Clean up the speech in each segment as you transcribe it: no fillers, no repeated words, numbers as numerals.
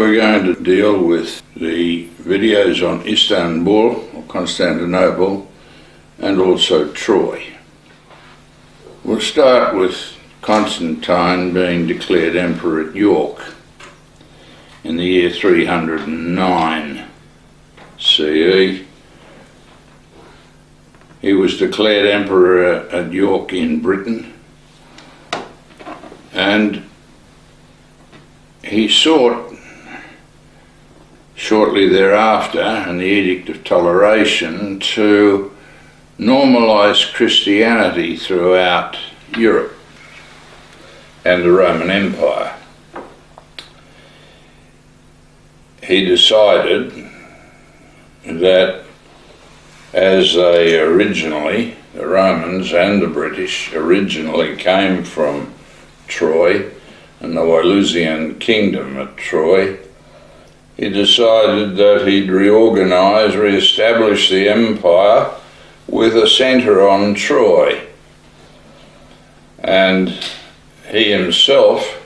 we're going to deal with the videos on Istanbul, or Constantinople, and also Troy. We'll start with Constantine being declared emperor at York in the year 309 CE. He was declared emperor at York in Britain, and he sought shortly thereafter, in the Edict of Toleration, to normalise Christianity throughout Europe and the Roman Empire. He decided that as they originally, the Romans and the British originally came from Troy and the Walusian kingdom at Troy, he decided that he'd re-establish the empire with a centre on Troy. And he himself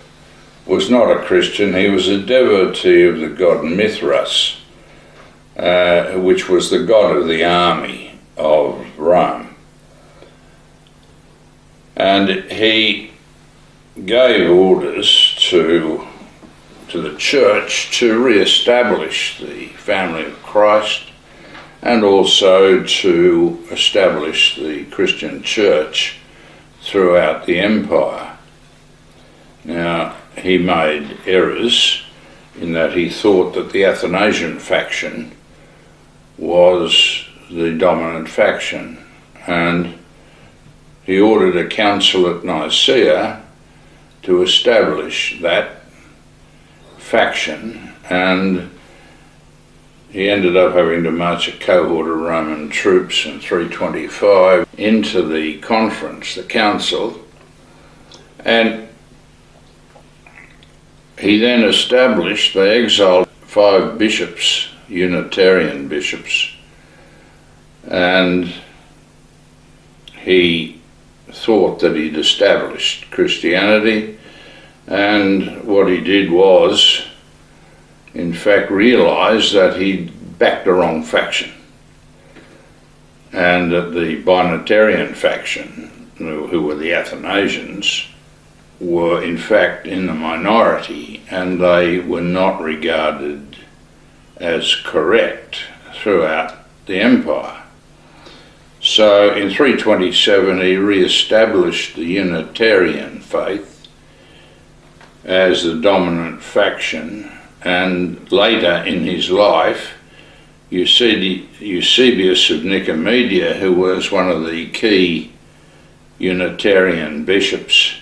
was not a Christian, he was a devotee of the god Mithras, which was the god of the army of Rome. And he gave orders to the church to re-establish the family of Christ and also to establish the Christian church throughout the empire. Now, he made errors in that he thought that the Athanasian faction was the dominant faction, and he ordered a council at Nicaea to establish that faction, and he ended up having to march a cohort of Roman troops in 325 into the conference, the council, and he then they exiled 5 bishops, Unitarian bishops, and he thought that he'd established Christianity, and what he did was, in fact, realise that he'd backed the wrong faction, and that the Binitarian faction, who were the Athanasians, were in fact in the minority, and they were not regarded as correct throughout the empire. So in 327 he re-established the Unitarian faith as the dominant faction, and later in his life Eusebius of Nicomedia, who was one of the key Unitarian bishops,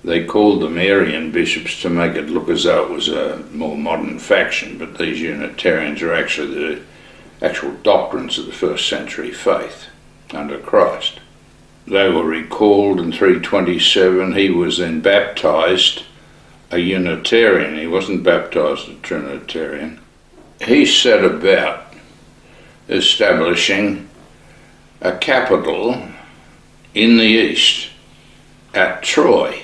they called them Arian bishops to make it look as though it was a more modern faction, but these Unitarians are actually the actual doctrines of the first century faith under Christ. They were recalled in 327. He was then baptised a Unitarian. He wasn't baptised a Trinitarian. He set about establishing a capital in the east at Troy.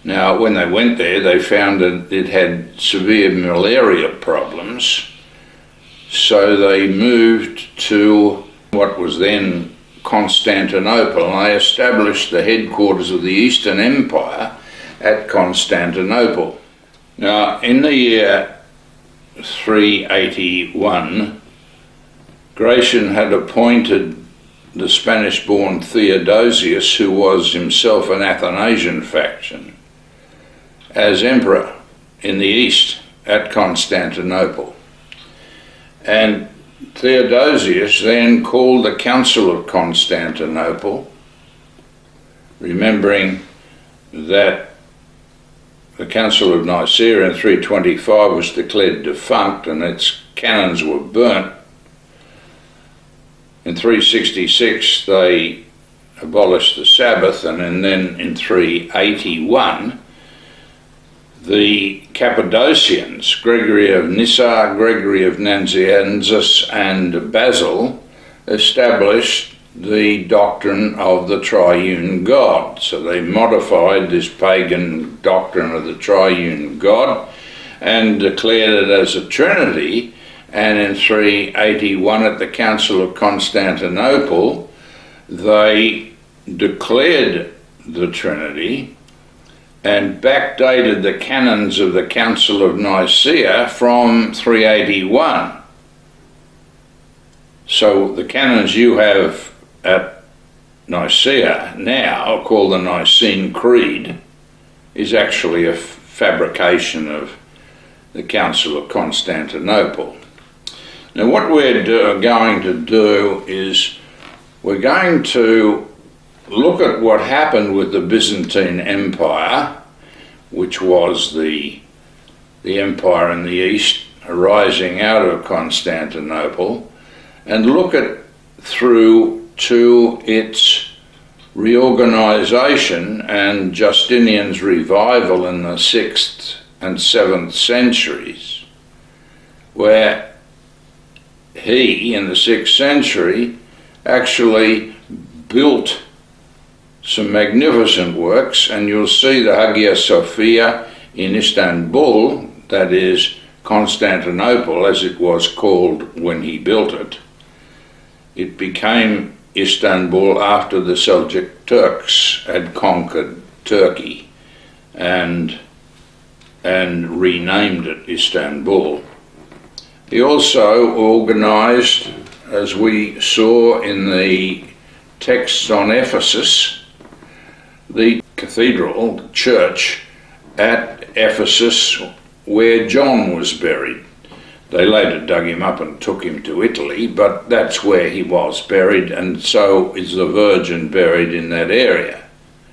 Now, when they went there, they found that it had severe malaria problems, so they moved to what was then Constantinople, and they established the headquarters of the Eastern Empire at Constantinople. Now, in the year 381, Gratian had appointed the Spanish-born Theodosius, who was himself an Athanasian faction, as emperor in the east at Constantinople. And Theodosius then called the Council of Constantinople, remembering that the Council of Nicaea in 325 was declared defunct and its canons were burnt. In 366 they abolished the Sabbath, and then in 381 the Cappadocians, Gregory of Nyssa, Gregory of Nazianzus, and Basil, established the doctrine of the triune God. So they modified this pagan doctrine of the triune God and declared it as a Trinity, and in 381 at the Council of Constantinople they declared the Trinity and backdated the canons of the Council of Nicaea from 381. So the canons you have at Nicaea now, called the Nicene Creed, is actually a fabrication of the Council of Constantinople. Now what we're going to do is we're going to look at what happened with the Byzantine Empire, which was the empire in the east arising out of Constantinople, and look at through to its reorganization and Justinian's revival in the 6th and 7th centuries, where he, in the 6th century, actually built some magnificent works, and you'll see the Hagia Sophia in Istanbul, that is Constantinople as it was called when he built it. It became Istanbul after the Seljuk Turks had conquered Turkey and renamed it Istanbul. He also organized, as we saw in the texts on Ephesus, the cathedral, the church at Ephesus where John was buried. They later dug him up and took him to Italy, but that's where he was buried, and so is the Virgin buried in that area.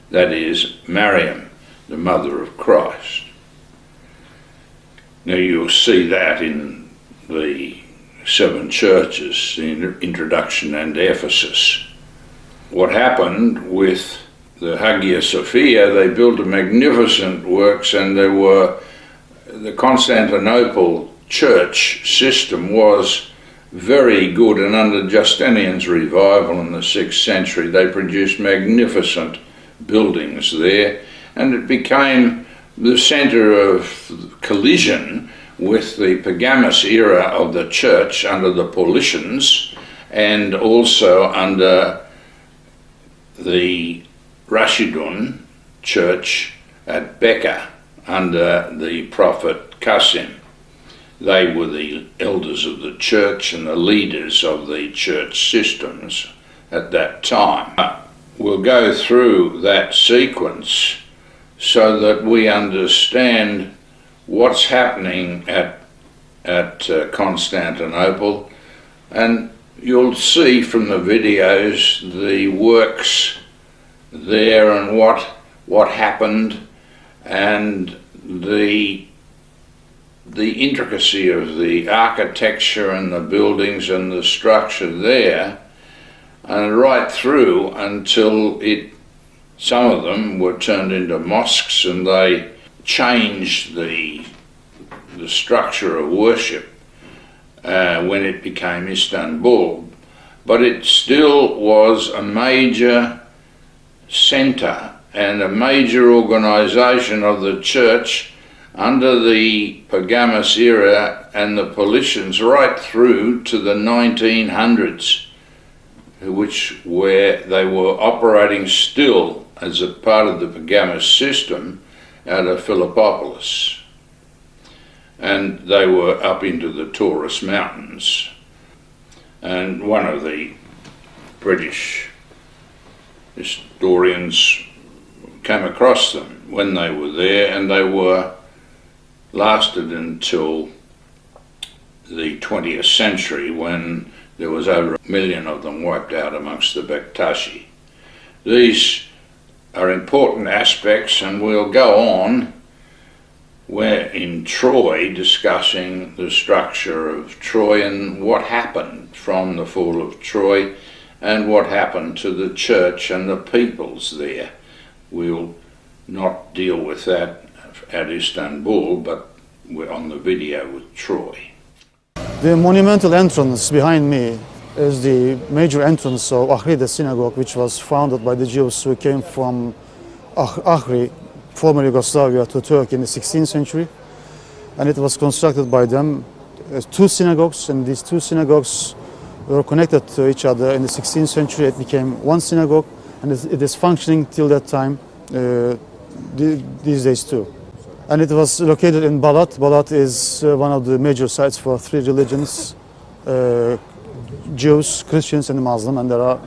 That is Mariam, the mother of Christ. Now you'll see that in the 7 churches, the introduction and Ephesus. What happened with the Hagia Sophia, they built a magnificent works, and there were the Constantinople church system was very good, and under Justinian's revival in the 6th century they produced magnificent buildings there, and it became the centre of collision with the Pergamus era of the church under the Paulicians, and also under the Rashidun church at Becca under the prophet Qasim. They were the elders of the church and the leaders of the church systems at that time. We'll go through that sequence so that we understand what's happening at Constantinople, and you'll see from the videos the works there and what happened, and the intricacy of the architecture and the buildings and the structure there, and right through until some of them were turned into mosques, and they changed the structure of worship when it became Istanbul. But it still was a major centre and a major organisation of the church under the Pergamus era and the Paulicians right through to the 1900s, where they were operating still as a part of the Pergamus system out of Philippopolis, and they were up into the Taurus Mountains. And one of the British historians came across them when they were there, and they lasted until the 20th century, when there was over 1 million of them wiped out amongst the Bektashi. These are important aspects, and we'll go on. We're in Troy discussing the structure of Troy and what happened from the fall of Troy and what happened to the church and the peoples there. We'll not deal with that at Istanbul, but we're on the video with Troy. The monumental entrance behind me is the major entrance of Ahri, the synagogue, which was founded by the Jews who came from Ahri, former Yugoslavia, to Turkey in the 16th century. and it was constructed by them. Two synagogues, and these two synagogues were connected to each other. In the 16th century, it became one synagogue, and it is functioning till that time, these days too. And it was located in Balat. Balat is one of the major sites for three religions, Jews, Christians, and Muslim, and there are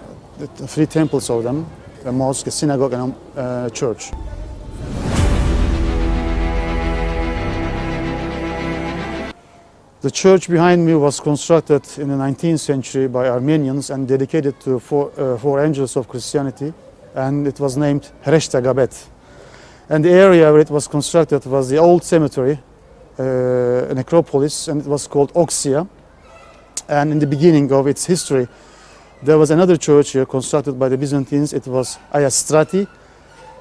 three temples of them, a mosque, a synagogue, and a church. The church behind me was constructed in the 19th century by Armenians and dedicated to four angels of Christianity, and it was named Hereshta Gabet. And the area where it was constructed was the old cemetery, a necropolis, and it was called Oxia. And in the beginning of its history, there was another church here constructed by the Byzantines. It was Ayastrati,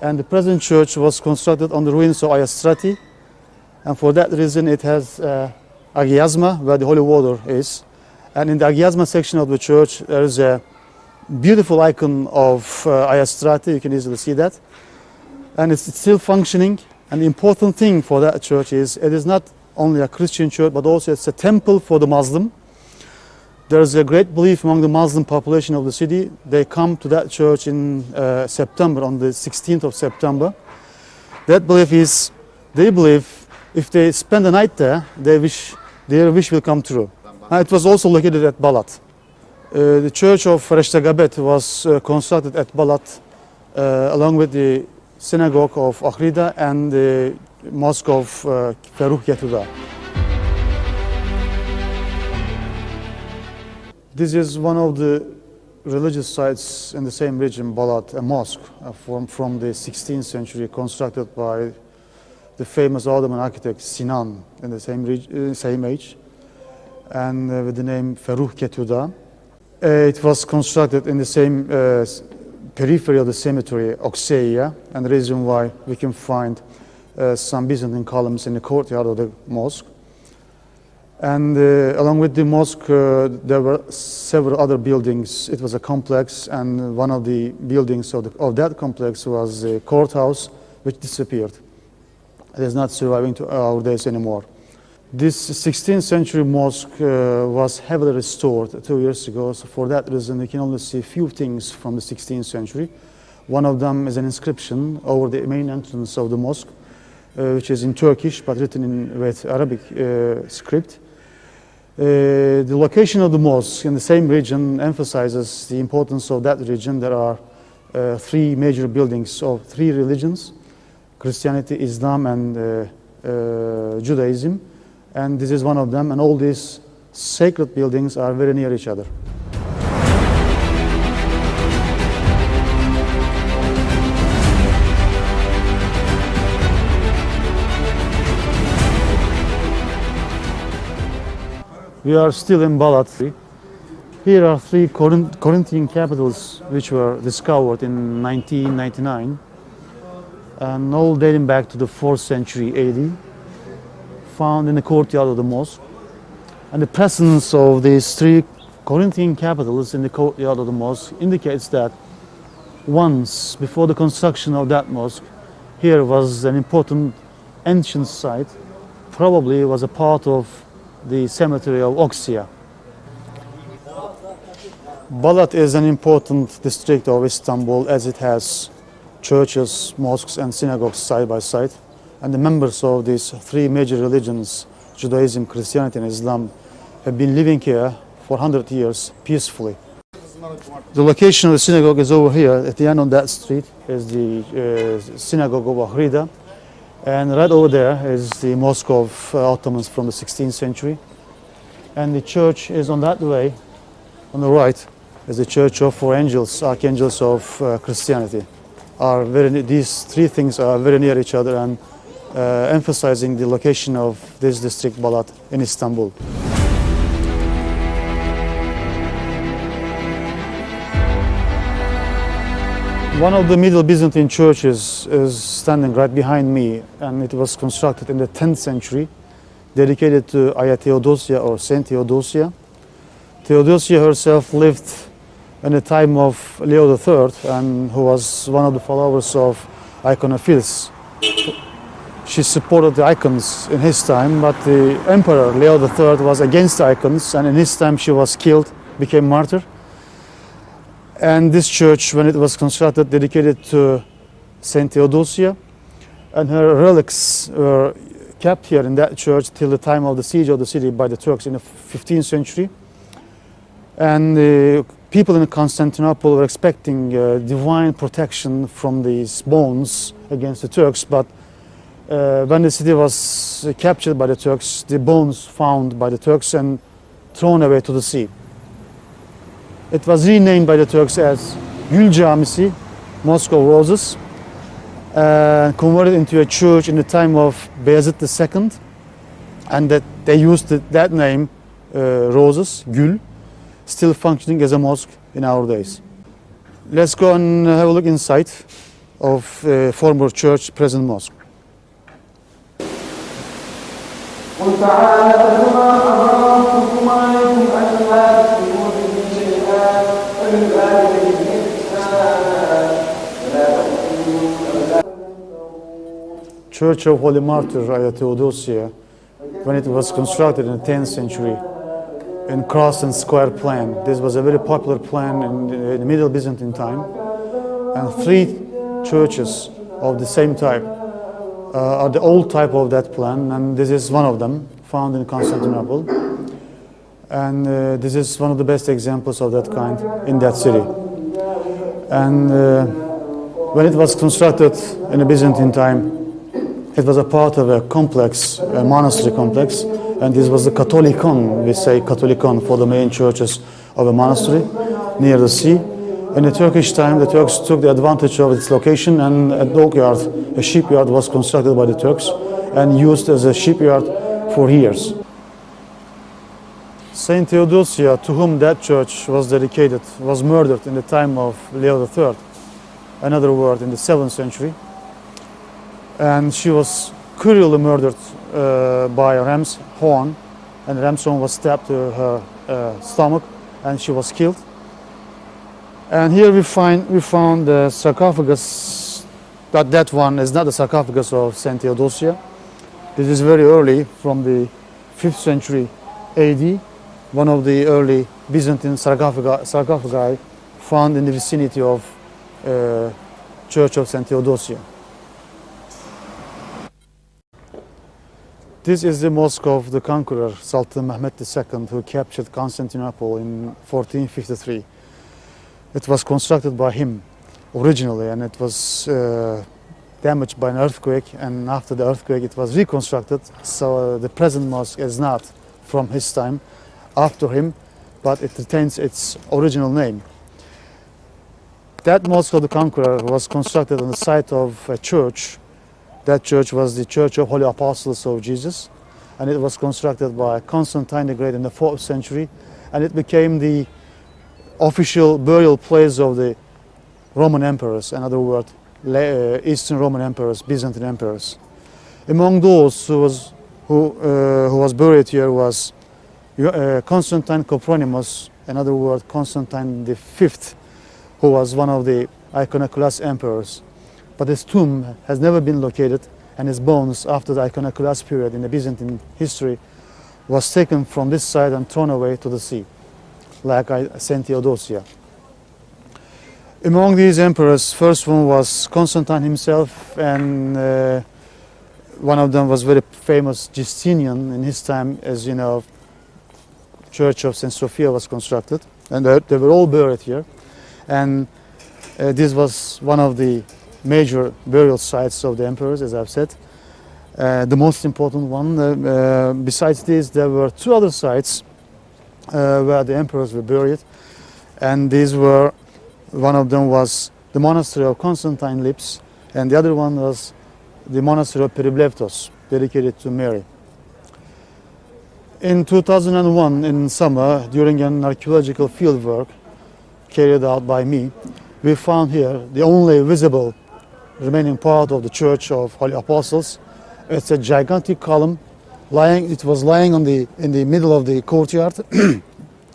and the present church was constructed on the ruins of Ayastrati, and for that reason it has Agiasma, where the holy water is. And in the Agiasma section of the church, there is a beautiful icon of Ayastrati. You can easily see that. And it's still functioning. And the important thing for that church is it is not only a Christian church, but also it's a temple for the Muslim. There is a great belief among the Muslim population of the city. They come to that church in September, on the 16th of September. That belief is, they believe if they spend the night there, their wish will come true. It was also located at Balat. The church of Hereshta Gabet was constructed at Balat along with the synagogue of Akhrida and the mosque of Feruh Yetuda. This is one of the religious sites in the same region, Balat, a mosque from the 16th century, constructed by the famous Ottoman architect Sinan in the same age, and with the name Feruh Yetuda. It was constructed in the same periphery of the cemetery, Oxeia, and the reason why we can find some Byzantine columns in the courtyard of the mosque. And along with the mosque, there were several other buildings. It was a complex, and one of the buildings of that complex was the courthouse, which disappeared. It is not surviving to our days anymore. This 16th century mosque was heavily restored 2 years ago, so for that reason we can only see a few things from the 16th century. One of them is an inscription over the main entrance of the mosque, which is in Turkish but written with Arabic script. The location of the mosque in the same region emphasizes the importance of that region. There are three major buildings of three religions: Christianity, Islam, and Judaism, and this is one of them, and all these sacred buildings are very near each other. We are still in Balat. Here are three Corinthian capitals which were discovered in 1999, and all dating back to the 4th century AD, found in the courtyard of the mosque. And the presence of these three Corinthian capitals in the courtyard of the mosque indicates that once, before the construction of that mosque, here was an important ancient site, probably was a part of the cemetery of Oxia. Balat is an important district of Istanbul, as it has churches, mosques, and synagogues side by side, and the members of these three major religions, Judaism, Christianity, and Islam, have been living here for 100 years peacefully. The location of the synagogue is over here. At the end of that street is the synagogue of Akhrida, and right over there is the mosque of Ottomans from the 16th century, and the church is on that way. On the right is the church of four angels, archangels of Christianity. These three things are very near each other, and emphasizing the location of this district, Balat, in Istanbul. One of the Middle Byzantine churches is standing right behind me, and it was constructed in the 10th century, dedicated to Aya Theodosia, or Saint Theodosia. Theodosia herself lived in the time of Leo III, and who was one of the followers of Iconophilus. she supported the icons in his time, but the Emperor Leo III was against the icons, and in his time she was killed, became martyr. And this church, when it was constructed, dedicated to Saint Theodosia, and her relics were kept here in that church till the time of the siege of the city by the Turks in the 15th century. And the people in Constantinople were expecting divine protection from these bones against the Turks, but when the city was captured by the Turks, the bones found by the Turks and thrown away to the sea. It was renamed by the Turks as Gül Camisi, Mosque of Roses, and converted into a church in the time of Bayezid II, and that they used that name, Roses, Gül, still functioning as a mosque in our days. Let's go and have a look inside of former church, present mosque. Church of Holy Martyr Theodosia, when it was constructed in the 10th century in cross and square plan. This was a very popular plan in the Middle Byzantine time, and 3 churches of the same type are the old type of that plan, and this is one of them, found in Constantinople. And this is one of the best examples of that kind in that city. And when it was constructed in the Byzantine time, it was a part of a complex, a monastery complex, and this was the Katolikon, we say Katolikon for the main churches of a monastery near the sea. In the Turkish time, the Turks took the advantage of its location, and a dockyard, a shipyard was constructed by the Turks and used as a shipyard for years. Saint Theodosia, to whom that church was dedicated, was murdered in the time of Leo III, another word in the 7th century. And she was cruelly murdered by a ram's horn, and the ram's horn was stabbed to her stomach, and she was killed. And here we found the sarcophagus, but that one is not the sarcophagus of Saint Theodosia. This is very early, from the 5th century AD, one of the early Byzantine sarcophagi found in the vicinity of Church of Saint Theodosia. This is the mosque of the conqueror, Sultan Mehmed II, who captured Constantinople in 1453. It was constructed by him originally, and it was damaged by an earthquake, and after the earthquake it was reconstructed, so the present mosque is not from his time, after him, but it retains its original name. That mosque of the conqueror was constructed on the site of a church. That church was the Church of Holy Apostles of Jesus, and it was constructed by Constantine the Great in the 4th century, and it became the official burial place of the Roman emperors, in other words, Eastern Roman emperors, Byzantine emperors. Among those who was buried here was Constantine Copronymus, in other words, Constantine V, who was one of the iconoclast emperors. But his tomb has never been located, and his bones, after the iconoclast period in the Byzantine history, was taken from this site and thrown away to the sea, like Saint Theodosia. Among these emperors, first one was Constantine himself, and one of them was very famous, Justinian. In his time, as you know, Church of Saint Sophia was constructed, and they were all buried here. And this was one of the major burial sites of the emperors, as I've said. The most important one. Besides this, there were 2 other sites where the emperors were buried, and these were, one of them was the monastery of Constantine Lips, and the other one was the monastery of Periblevtos, dedicated to Mary. In 2001, in summer, during an archaeological fieldwork carried out by me, we found here the only visible remaining part of the Church of Holy Apostles. It's a gigantic column. It was lying in the middle of the courtyard,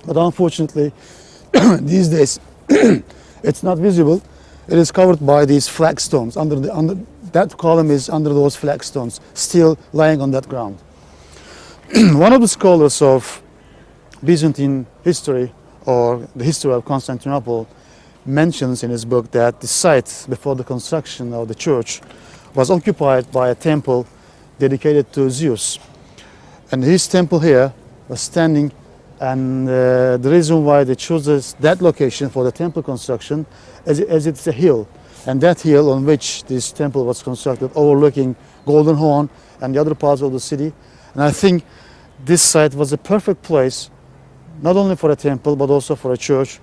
but unfortunately, these days, it's not visible. It is covered by these flagstones. Under that column is under those flagstones, still lying on that ground. One of the scholars of Byzantine history, or the history of Constantinople, mentions in his book that the site before the construction of the church was occupied by a temple dedicated to Zeus. And his temple here was standing, and the reason why they chose that location for the temple construction as it's a hill. And that hill on which this temple was constructed, overlooking Golden Horn and the other parts of the city. And I think this site was a perfect place, not only for a temple, but also for a church.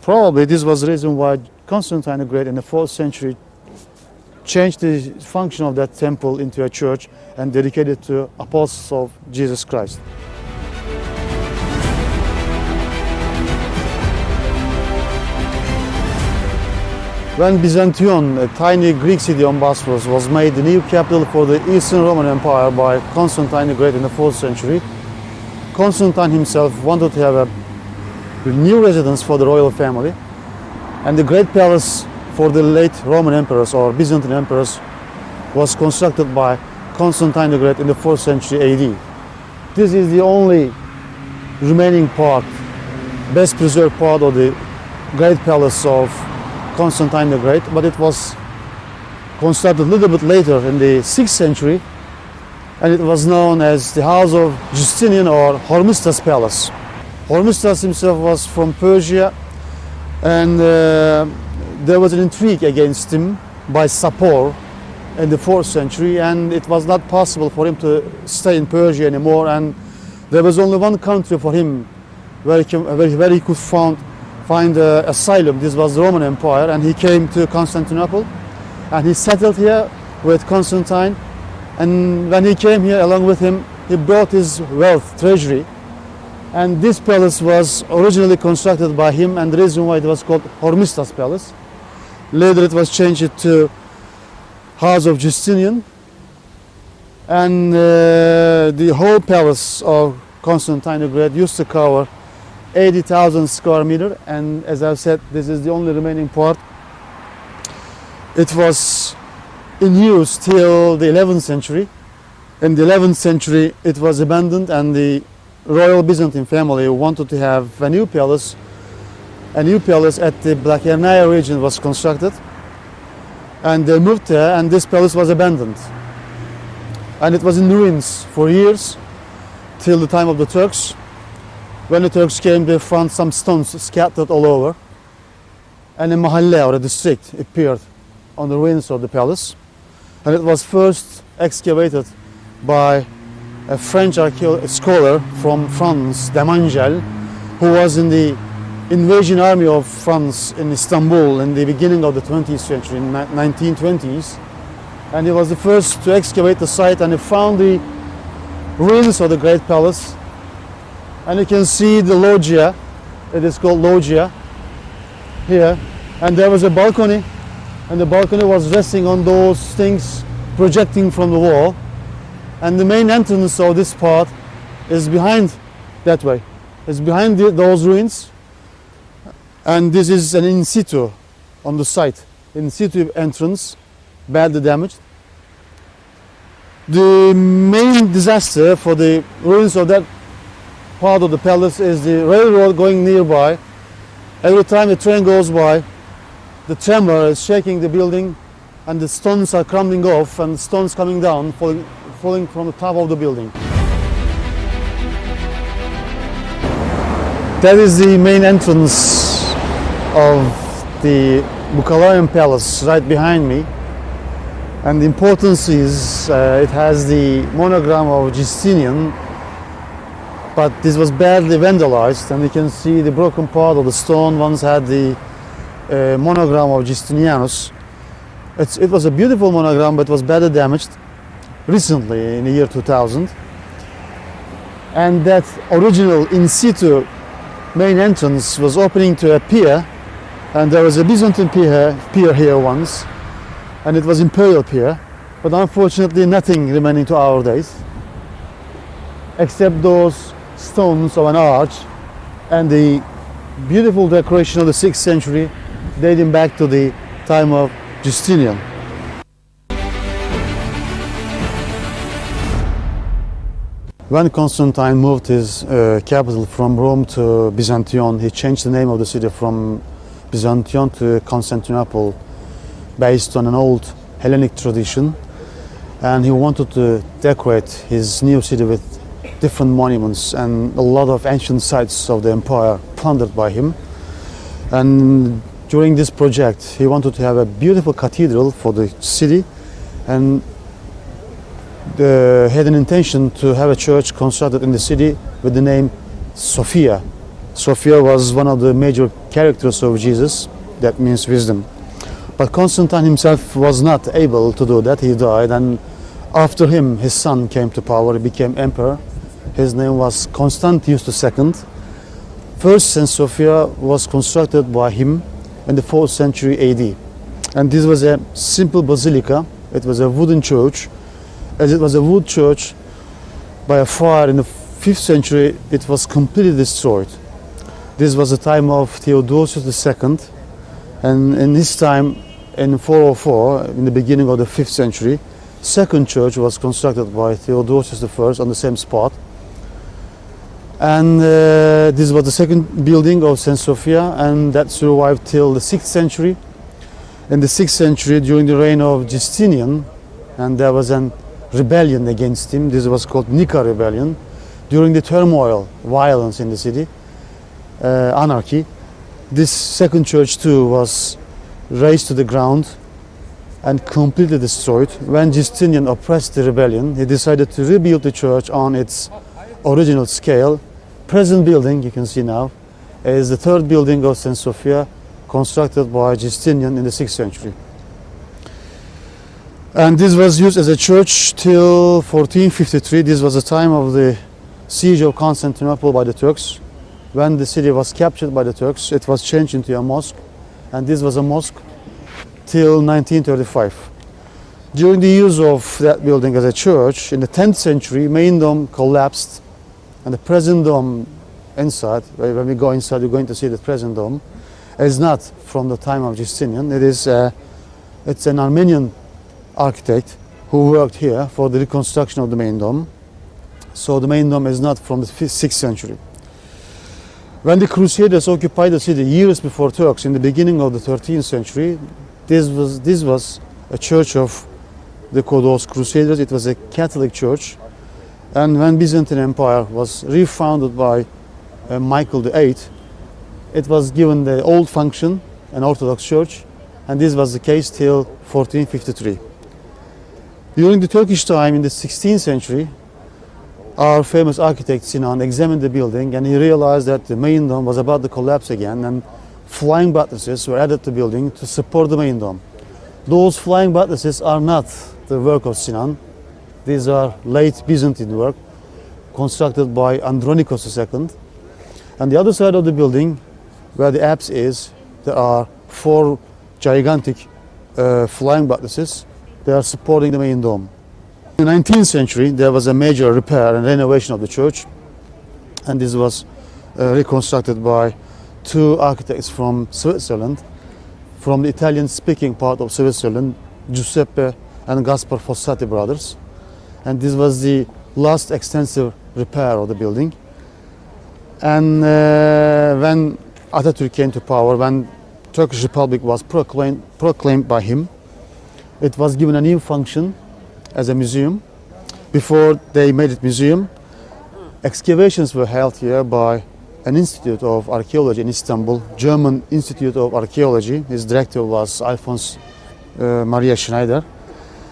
Probably this was the reason why Constantine the Great in the 4th century changed the function of that temple into a church and dedicated to apostles of Jesus Christ. When Byzantion, a tiny Greek city on Bosphorus, was made the new capital for the Eastern Roman Empire by Constantine the Great in the 4th century, Constantine himself wanted to have a new residence for the royal family, and the great palace for the late Roman emperors or Byzantine emperors was constructed by Constantine the Great in the 4th century AD. This is the only remaining part, best preserved part of the great palace of Constantine the Great, but it was constructed a little bit later in the 6th century, and it was known as the House of Justinian or Hormisdas Palace. Hormisdas himself was from Persia, and there was an intrigue against him by Sapor in the 4th century, and it was not possible for him to stay in Persia anymore, and there was only one country for him where he could find asylum. This was the Roman Empire, and he came to Constantinople, and he settled here with Constantine. And when he came here, along with him, he brought his wealth, treasury, and this palace was originally constructed by him, and the reason why it was called Hormisdas Palace. Later it was changed to House of Justinian, and the whole palace of Constantine the Great used to cover 80,000 square meters, and as I've said, this is the only remaining part. It was in use till the 11th century. In the 11th century it was abandoned, and the royal Byzantine family wanted to have a new palace. A new palace at the Blachernaia region was constructed, and they moved there, and this palace was abandoned. And it was in ruins for years till the time of the Turks. When the Turks came, they found some stones scattered all over, and a mahalle or a district appeared on the ruins of the palace. And it was first excavated by a French scholar from France, Damangel, who was in the invasion army of France in Istanbul in the beginning of the 20th century, in 1920s. And he was the first to excavate the site, and he found the ruins of the Great Palace. And you can see the loggia, it is called loggia here, and there was a balcony, and the balcony was resting on those things projecting from the wall, and the main entrance of this part is behind that way. It's behind those ruins, and this is an in situ on the site, in situ entrance, badly damaged. The main disaster for the ruins of that part of the palace is the railroad going nearby. Every time a train goes by, the tremor is shaking the building, and the stones are crumbling off, and the stones coming down, falling from the top of the building. That is the main entrance of the Bukharian Palace right behind me, and the importance is it has the monogram of Justinian, but this was badly vandalized, and you can see the broken part of the stone once had the monogram of Justinianus. It was a beautiful monogram, but was badly damaged recently in the year 2000. And that original in situ main entrance was opening to a pier, and there was a Byzantine pier here once, and it was imperial pier, but unfortunately nothing remaining to our days except those stones of an arch and the beautiful decoration of the 6th century dating back to the time of Justinian. When Constantine moved his capital from Rome to Byzantium, he changed the name of the city from Byzantium to Constantinople based on an old Hellenic tradition, and he wanted to decorate his new city with different monuments and a lot of ancient sites of the empire plundered by him. And during this project he wanted to have a beautiful cathedral for the city, and had an intention to have a church constructed in the city with the name Sophia. Sophia was one of the major characters of Jesus, that means wisdom. But Constantine himself was not able to do that. He died, and after him his son came to power. He became emperor. His name was Constantius II. First Saint Sophia was constructed by him in the 4th century AD. And this was a simple basilica. It was a wooden church. As it was a wood church, by a fire in the 5th century it was completely destroyed. This was the time of Theodosius II, and in his time, in 404, in the beginning of the 5th century, second church was constructed by Theodosius I on the same spot. And this was the second building of St. Sophia, and that survived till the 6th century. In the 6th century, during the reign of Justinian, and there was an rebellion against him. This was called Nika rebellion. During the turmoil, violence in the city, anarchy, this second church too was razed to the ground and completely destroyed. When Justinian oppressed the rebellion, he decided to rebuild the church on its original scale. Present building, you can see now, is the third building of St. Sophia, constructed by Justinian in the 6th century. And this was used as a church till 1453. This was the time of the siege of Constantinople by the Turks. When the city was captured by the Turks, it was changed into a mosque, and this was a mosque till 1935. During the use of that building as a church, in the 10th century, main dome collapsed, and the present dome inside, when we go inside, we're going to see the present dome, is not from the time of Justinian. It's an Armenian architect who worked here for the reconstruction of the main dome. So the main dome is not from the 6th century. When the Crusaders occupied the city years before Turks in the beginning of the 13th century, this was a church of those Crusaders. It was a Catholic church. And when Byzantine Empire was refounded by Michael VIII, it was given the old function, an Orthodox church, and this was the case till 1453. During the Turkish time in the 16th century, our famous architect Sinan examined the building, and he realized that the main dome was about to collapse again, and flying buttresses were added to the building to support the main dome. Those flying buttresses are not the work of Sinan. These are late Byzantine work constructed by Andronikos II. And the other side of the building, where the apse is, there are 4 gigantic flying buttresses. They are supporting the main dome. In the 19th century, there was a major repair and renovation of the church, and this was reconstructed by 2 architects from Switzerland, from the Italian-speaking part of Switzerland, Giuseppe and Gaspar Fossati brothers. And this was the last extensive repair of the building. And when Atatürk came to power, when Turkish Republic was proclaimed by him, it was given a new function as a museum. Before they made it museum, excavations were held here by an Institute of Archaeology in Istanbul, German Institute of Archaeology. His director was Alphonse Maria Schneider.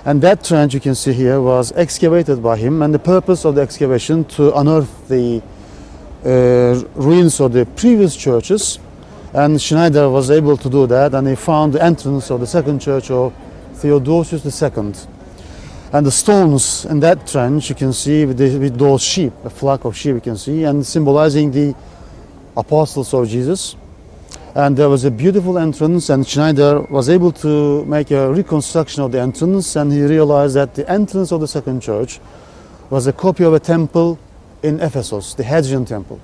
And that trench you can see here was excavated by him, and the purpose of the excavation to unearth the ruins of the previous churches. And Schneider was able to do that, and he found the entrance of the second church of Theodosius II. And the stones in that trench you can see with those sheep, a flock of sheep you can see, and symbolizing the apostles of Jesus. And there was a beautiful entrance, and Schneider was able to make a reconstruction of the entrance, and he realized that the entrance of the second church was a copy of a temple in Ephesus, the Hadrian Temple.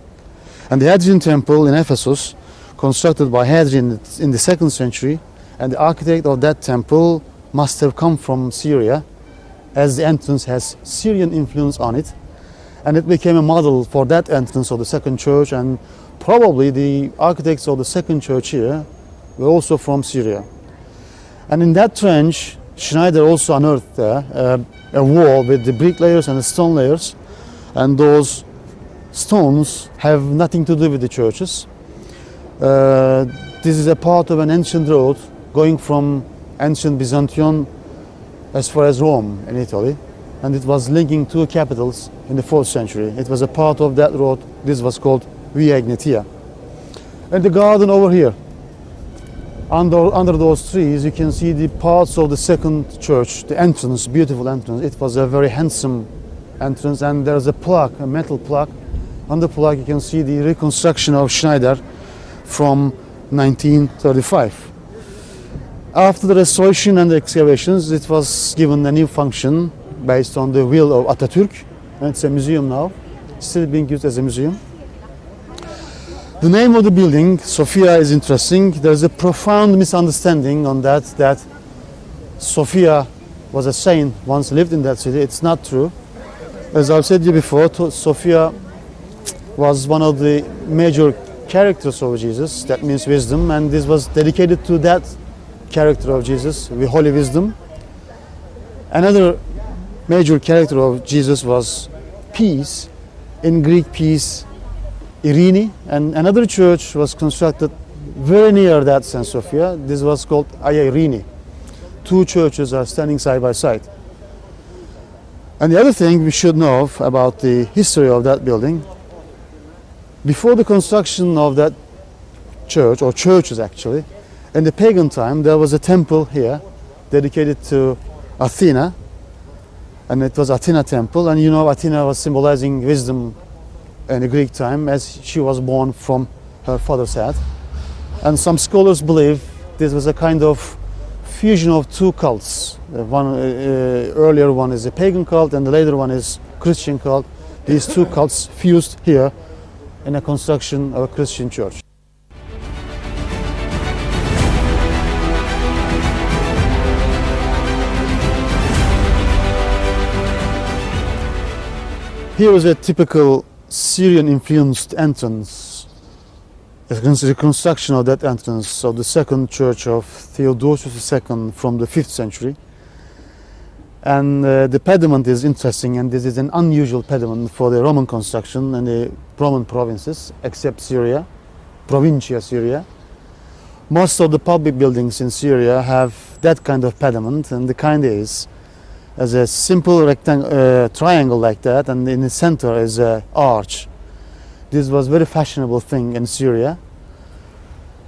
And the Hadrian Temple in Ephesus, constructed by Hadrian in the 2nd century, and the architect of that temple must have come from Syria, as the entrance has Syrian influence on it. and it became a model for that entrance of the second church, and probably the architects of the second church here were also from Syria. And in that trench, Schneider also unearthed there a wall with the brick layers and the stone layers, and those stones have nothing to do with the churches. This is a part of an ancient road going from ancient Byzantine as far as Rome in Italy, and it was linking two capitals in the 4th century. It was a part of that road. This was called Via Egnatia. And the garden over here, under those trees, you can see the parts of the second church, the entrance, beautiful entrance. It was a very handsome entrance, and there's a plaque, a metal plaque. On the plaque you can see the reconstruction of Schneider from 1935. After the restoration and the excavations, it was given a new function based on the will of Atatürk, and it's a museum now, still being used as a museum. The name of the building, Sophia, is interesting. There's a profound misunderstanding on that Sophia was a saint, once lived in that city. It's not true. As I've said to you before, Sophia was one of the major characters of Jesus, that means wisdom, and this was dedicated to that character of Jesus, the holy wisdom. Another major character of Jesus was peace, in Greek peace, Irene, and another church was constructed very near that St. Sophia. This was called Hagia Irene. Two churches are standing side by side. And the other thing we should know about the history of that building, before the construction of that church, or churches actually, in the pagan time there was a temple here dedicated to Athena, and it was Athena temple, and you know Athena was symbolizing wisdom in the Greek time, as she was born from her father's head. And some scholars believe this was a kind of fusion of two cults. The earlier one is a pagan cult, and the later one is Christian cult. These two cults fused here in a construction of a Christian church. Here is a typical Syrian-influenced entrance, a reconstruction of that entrance of the second church of Theodosius II from the 5th century. And the pediment is interesting, and this is an unusual pediment for the Roman construction and the Roman provinces, except Syria, Provincia Syria. Most of the public buildings in Syria have that kind of pediment, and the kind is as a simple triangle like that, and in the center is an arch. This was a very fashionable thing in Syria.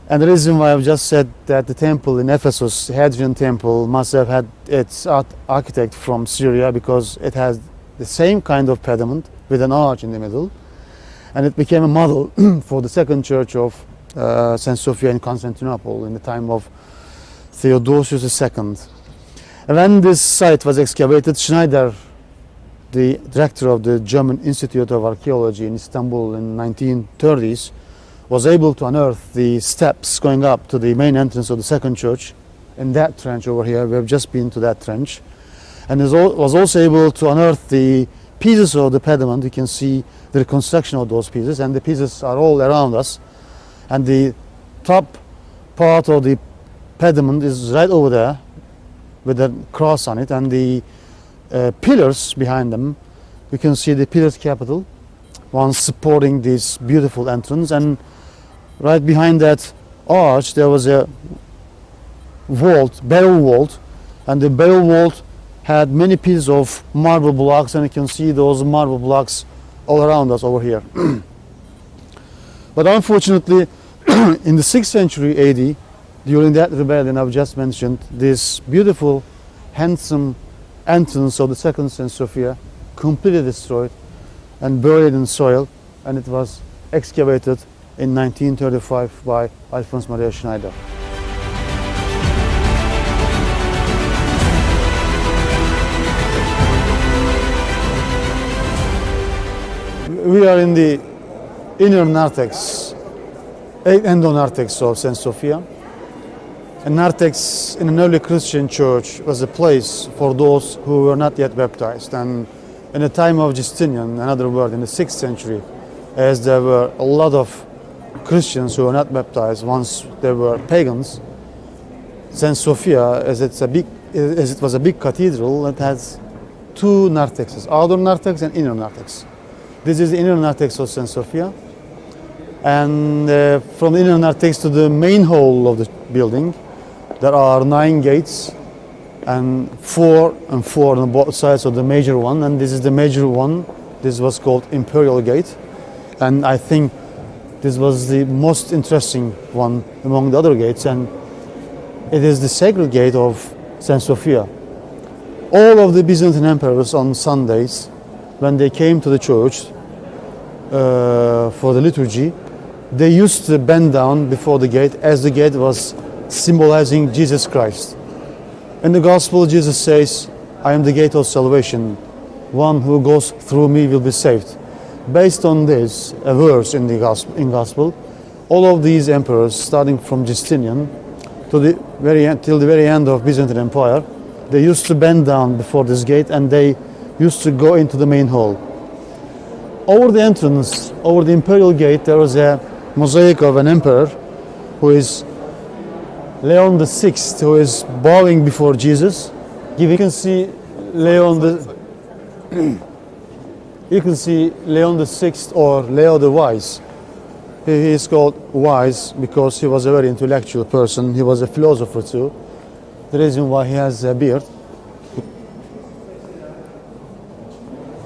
And the reason why I've just said that the temple in Ephesus, the Hadrian temple, must have had its architect from Syria, because it has the same kind of pediment with an arch in the middle. And it became a model for the second church of St. Sophia in Constantinople in the time of Theodosius II. And when this site was excavated, Schneider, the director of the German Institute of Archaeology in Istanbul in 1930s, was able to unearth the steps going up to the main entrance of the second church in that trench over here. We have just been to that trench. And was also able to unearth the pieces of the pediment. You can see the reconstruction of those pieces, and the pieces are all around us. And the top part of the pediment is right over there with a cross on it, and the pillars behind them, you can see the pillars capital, one supporting this beautiful entrance, and right behind that arch there was a vault, barrel vault, and the barrel vault had many pieces of marble blocks, and you can see those marble blocks all around us over here. But unfortunately, in the 6th century AD, during that rebellion I've just mentioned, this beautiful, handsome entrance of the second St. Sophia completely destroyed and buried in soil, and it was excavated in 1935 by Alfons Maria Schneider. We are in the inner narthex, endonarthex of St. Sophia. A narthex in an early Christian church was a place for those who were not yet baptized, and In the time of Justinian, another word, in the 6th century, as there were a lot of Christians who were not baptized, once they were pagans, St. Sophia, as it was a big cathedral, it has two narthexes, outer narthex and inner narthex. This is the inner narthex of St. Sophia. And from the inner narthex to the main hall of the building, there are 9 gates, and 4 on both sides of the major one, and this is the major one. This was called Imperial Gate, and I think this was the most interesting one among the other gates, and it is the sacred gate of St. Sophia. All of the Byzantine emperors on Sundays, when they came to the church for the liturgy, they used to bend down before the gate, as the gate was symbolizing Jesus Christ. In the Gospel, Jesus says, "I am the gate of salvation. One who goes through me will be saved." Based on this, a verse in the Gospel, all of these emperors, starting from Justinian to the very end, till the very end of Byzantine Empire, they used to bend down before this gate, and they used to go into the main hall. Over the entrance, over the Imperial Gate, there was a mosaic of an emperor who is Leon VI, who is bowing before Jesus. You can see Leon VI or Leo the Wise. He is called wise because he was a very intellectual person. He was a philosopher too. The reason why he has a beard.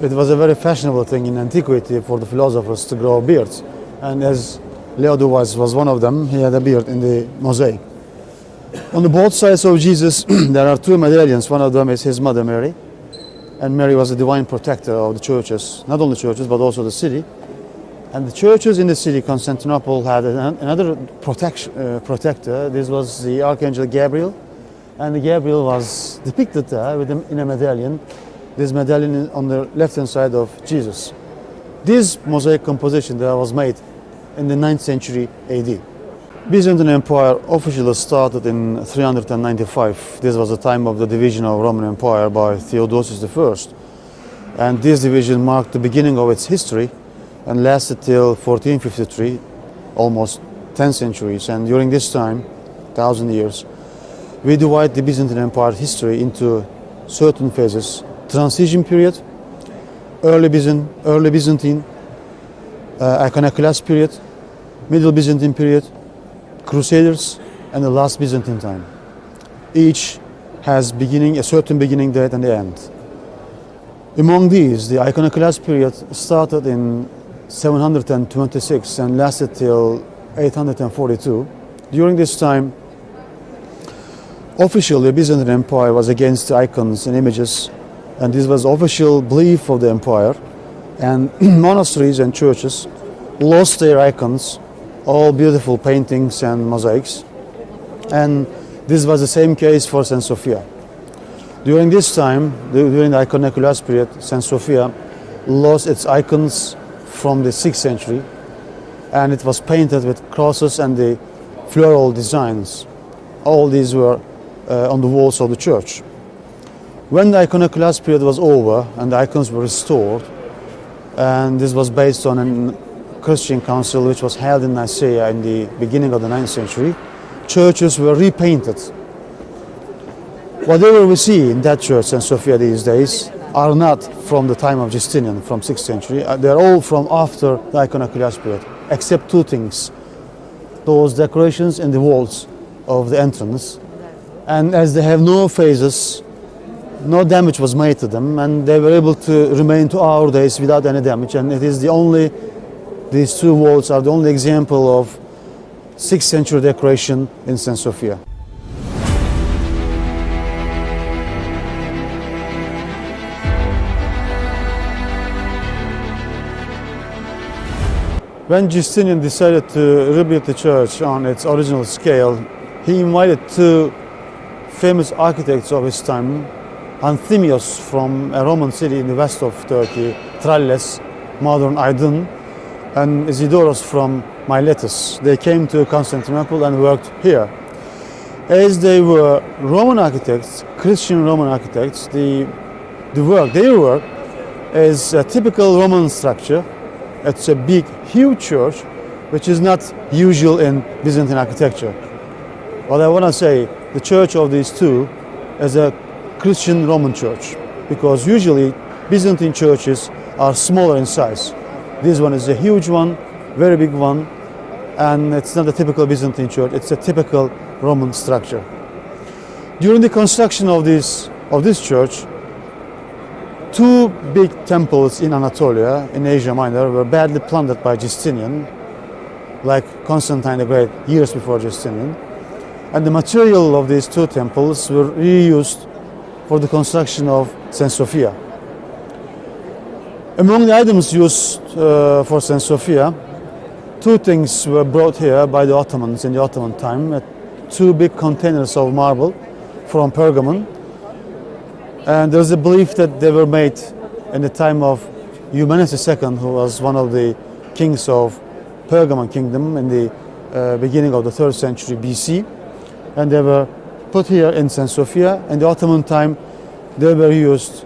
It was a very fashionable thing in antiquity for the philosophers to grow beards. And as Leo the Wise was one of them, he had a beard in the mosaic. On the both sides of Jesus, there are 2 medallions. One of them is his mother Mary. And Mary was the divine protector of the churches, not only churches, but also the city. And the churches in the city, Constantinople, had another protector. This was the Archangel Gabriel. And Gabriel was depicted there in a medallion. This medallion is on the left-hand side of Jesus. This mosaic composition that was made in the 9th century AD. Byzantine Empire officially started in 395. This was the time of the division of Roman Empire by Theodosius I. And this division marked the beginning of its history and lasted till 1453, almost 10 centuries. And during this time, 1,000 years, we divide the Byzantine Empire history into certain phases: transition period, early Byzantine, Iconoclast period, Middle Byzantine period, Crusaders, and the last Byzantine time. Each has a certain beginning date and the end. Among these, the Iconoclast period started in 726 and lasted till 842. During this time, officially, the Byzantine Empire was against the icons and images, and this was official belief of the empire. And monasteries and churches lost their icons, all beautiful paintings and mosaics. And this was the same case for St. Sophia. During this time, during the Iconoclast period, St. Sophia lost its icons from the 6th century, and it was painted with crosses and the floral designs. All these were on the walls of the church. When the Iconoclast period was over and the icons were restored, and this was based on a Christian council which was held in Nicaea in the beginning of the 9th century, churches were repainted. Whatever we see in that church, St. Sophia, these days, are not from the time of Justinian, from 6th century. They're all from after the Iconoclast period, except 2 things. Those decorations in the walls of the entrance, and as they have no phases, no damage was made to them, and they were able to remain to our days without any damage. And it is these 2 walls are the only example of 6th century decoration in St. Sophia. When Justinian decided to rebuild the church on its original scale, he invited 2 famous architects of his time, Anthemios from a Roman city in the west of Turkey, Tralles, modern Aydın, and Isidoros from Miletus. They came to Constantinople and worked here. As they were Roman architects, Christian Roman architects, their work is a typical Roman structure. It's a big, huge church, which is not usual in Byzantine architecture. What I want to say, the church of these two is a Christian Roman church, because usually Byzantine churches are smaller in size. This one is a huge one, very big one, and it's not a typical Byzantine church, it's a typical Roman structure. During the construction of this church, two big temples in Anatolia, in Asia Minor, were badly plundered by Justinian, like Constantine the Great years before Justinian. And the material of these two temples were reused for the construction of St. Sophia. Among the items used for St. Sophia, two things were brought here by the Ottomans in the Ottoman time. Two big containers of marble from Pergamon. And there's a belief that they were made in the time of Eumenes II, who was one of the kings of Pergamon kingdom in the beginning of the 3rd century BC. And they were put here in St. Sophia. In the Ottoman time, they were used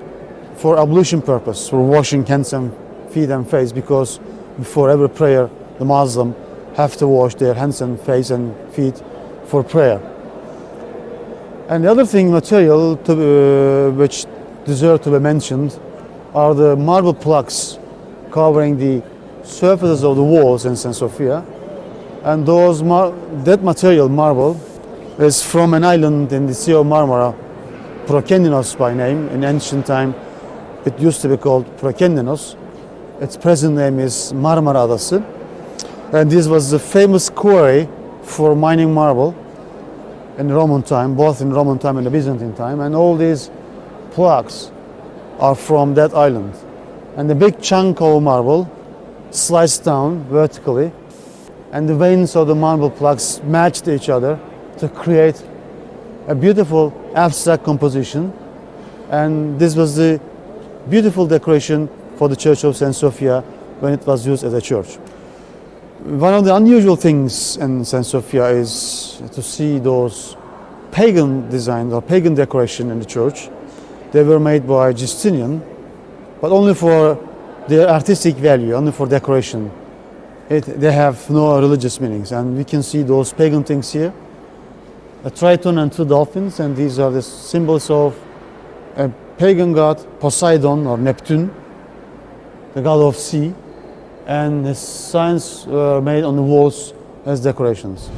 for ablution purpose, for washing hands and feet and face, because before every prayer, the Muslim have to wash their hands and face and feet for prayer. And the other thing, material which deserve to be mentioned, are the marble plaques covering the surfaces of the walls in St. Sophia. And that material, marble, is from an island in the Sea of Marmara, Prokendinos by name. In ancient time, it used to be called Prokendinos. Its present name is Marmara Adası. And this was the famous quarry for mining marble in Roman time, both in Roman time and the Byzantine time. And all these plaques are from that island. And the big chunk of marble sliced down vertically, and the veins of the marble plaques matched each other to create a beautiful abstract composition. And this was the beautiful decoration for the Church of St. Sophia when it was used as a church. One of the unusual things in St. Sophia is to see those pagan designs or pagan decoration in the church. They were made by Justinian, but only for their artistic value, only for decoration. They have no religious meanings, and we can see those pagan things here. A triton and two dolphins, and these are the symbols of a pagan god, Poseidon or Neptune, the god of sea, and his signs were made on the walls as decorations.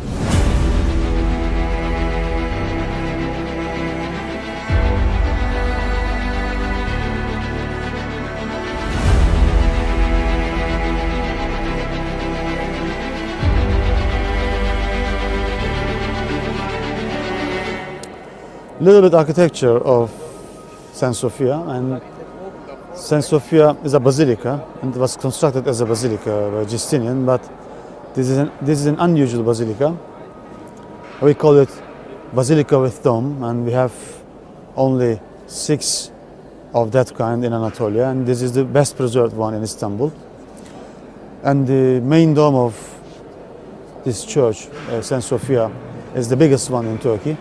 Little bit architecture of St. Sophia, and St. Sophia is a basilica, and it was constructed as a basilica by Justinian, but this is an unusual basilica. We call it basilica with dome, and we have only 6 of that kind in Anatolia, and this is the best preserved one in Istanbul. And the main dome of this church, St. Sophia, is the biggest one in Turkey.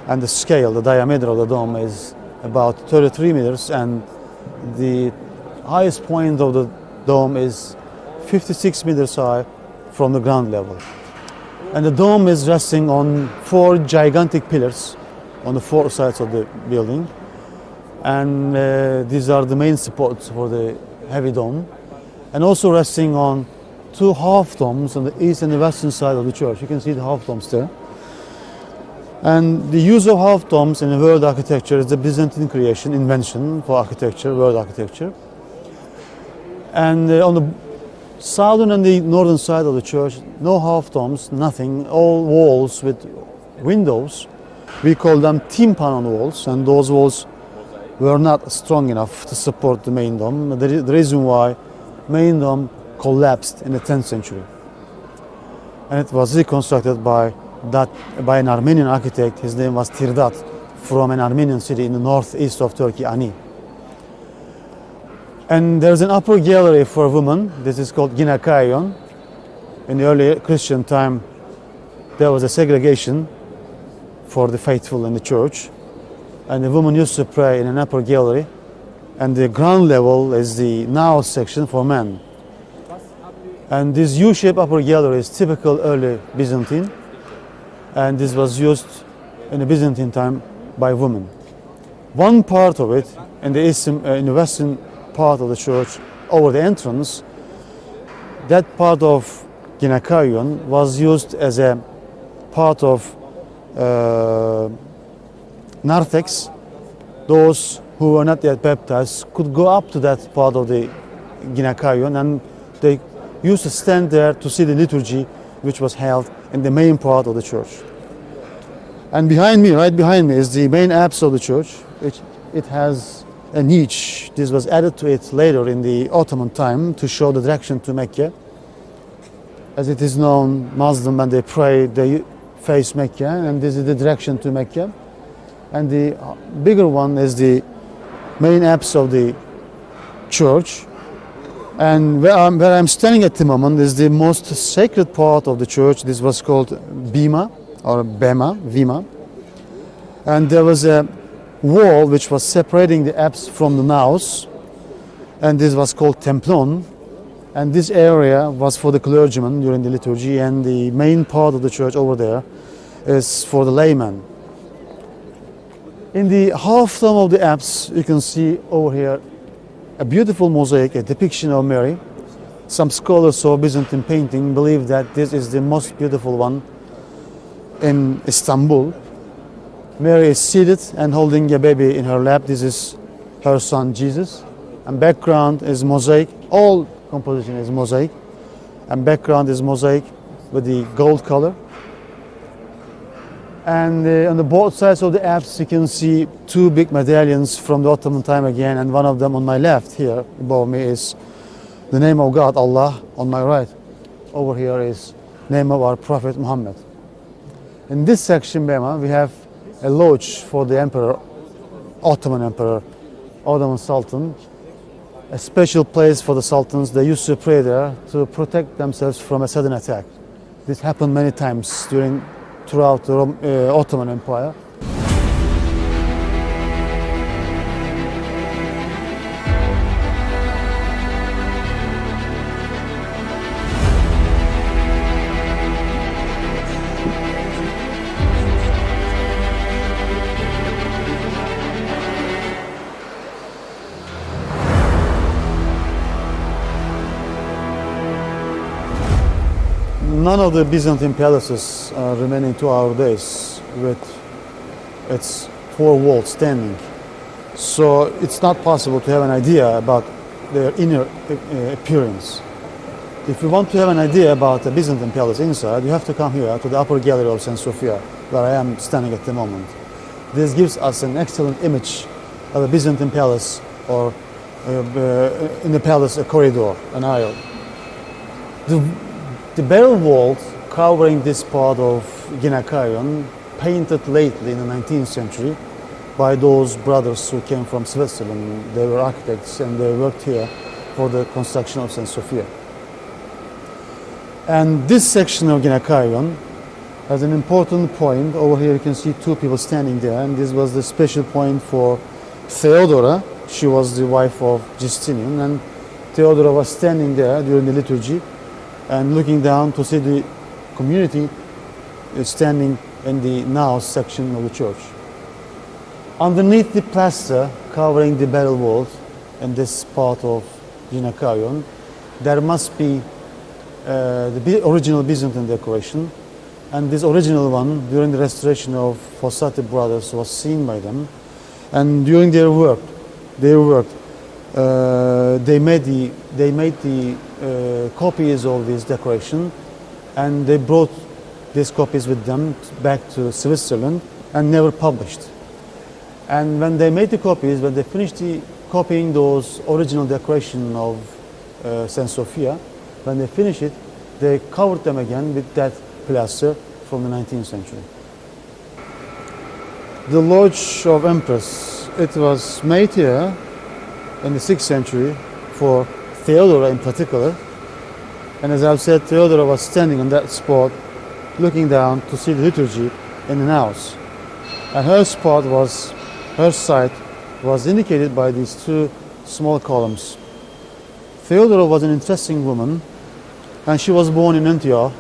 And the scale, the diameter of the dome is about 33 meters, and the highest point of the dome is 56 meters high from the ground level. And the dome is resting on 4 gigantic pillars on the 4 sides of the building. And these are the main supports for the heavy dome. And also resting on 2 half domes on the east and the western side of the church. You can see the half domes there. And the use of half domes in world architecture is a Byzantine creation, invention for architecture, world architecture. And on the southern and the northern side of the church, no half domes, nothing, all walls with windows. We call them tympan walls, and those walls were not strong enough to support the main dome. The reason why main dome collapsed in the 10th century. And it was reconstructed by an Armenian architect. His name was Tirdat, from an Armenian city in the northeast of Turkey, Ani. And there's an upper gallery for women. This is called Ginekaion. In the early Christian time, there was a segregation for the faithful in the church, and the women used to pray in an upper gallery, and the ground level is the naos section for men. And this U-shaped upper gallery is typical early Byzantine, and this was used in the Byzantine time by women. One part of it, in the western part of the church, over the entrance, that part of gynekaion was used as a part of narthex. Those who were not yet baptized could go up to that part of the gynekaion, and they used to stand there to see the liturgy which was held in the main part of the church. And behind me, right behind me, is the main apse of the church. It has a niche. This was added to it later in the Ottoman time to show the direction to Mecca. As it is known, Muslim, when they pray, they face Mecca, and this is the direction to Mecca. And the bigger one is the main apse of the church. And where I'm standing at the moment is the most sacred part of the church. This was called Bima, or Vima. And there was a wall which was separating the apse from the naos, and this was called Templon. And this area was for the clergymen during the liturgy, and the main part of the church over there is for the layman. In the half dome of the apse, you can see over here a beautiful mosaic, a depiction of Mary. Some scholars of Byzantine painting believe that this is the most beautiful one in Istanbul. Mary is seated and holding a baby in her lap. This is her son Jesus. And background is mosaic. All composition is mosaic. And background is mosaic with the gold color. And on the both sides of the apse, you can see two big medallions from the Ottoman time again, and one of them on my left here above me is the name of God, Allah. On my right over here is name of our Prophet Muhammad. In this section, Bema, we have a lodge for the emperor, Ottoman Sultan, a special place for the sultans. They used to pray there to protect themselves from a sudden attack. This happened many times throughout the Ottoman Empire. None of the Byzantine palaces are remaining to our days with its four walls standing. So it's not possible to have an idea about their inner appearance. If you want to have an idea about a Byzantine palace inside, you have to come here to the upper gallery of St. Sophia, where I am standing at the moment. This gives us an excellent image of a Byzantine palace, or in the palace a corridor, an aisle. The barrel vault covering this part of gynekaion, painted lately in the 19th century by those brothers who came from Switzerland. They were architects and they worked here for the construction of St. Sophia. And this section of gynekaion has an important point. Over here you can see two people standing there, and this was the special point for Theodora. She was the wife of Justinian, and Theodora was standing there during the liturgy and looking down to see the community standing in the naos section of the church. Underneath the plaster covering the barrel vault in this part of gynekaion, there must be the original Byzantine decoration, and this original one during the restoration of Fossati brothers was seen by them, and during their work they made the copies of this decoration, and they brought these copies with them back to Switzerland and never published. And when they made the copies, when they finished copying those original decoration of St. Sophia, when they finished it, they covered them again with that plaster from the 19th century. The Lodge of Empress, it was made here in the 6th century for Theodora in particular. And as I've said, Theodora was standing on that spot looking down to see the liturgy in the naos. And her site was indicated by these two small columns. Theodora was an interesting woman, and she was born in Antioch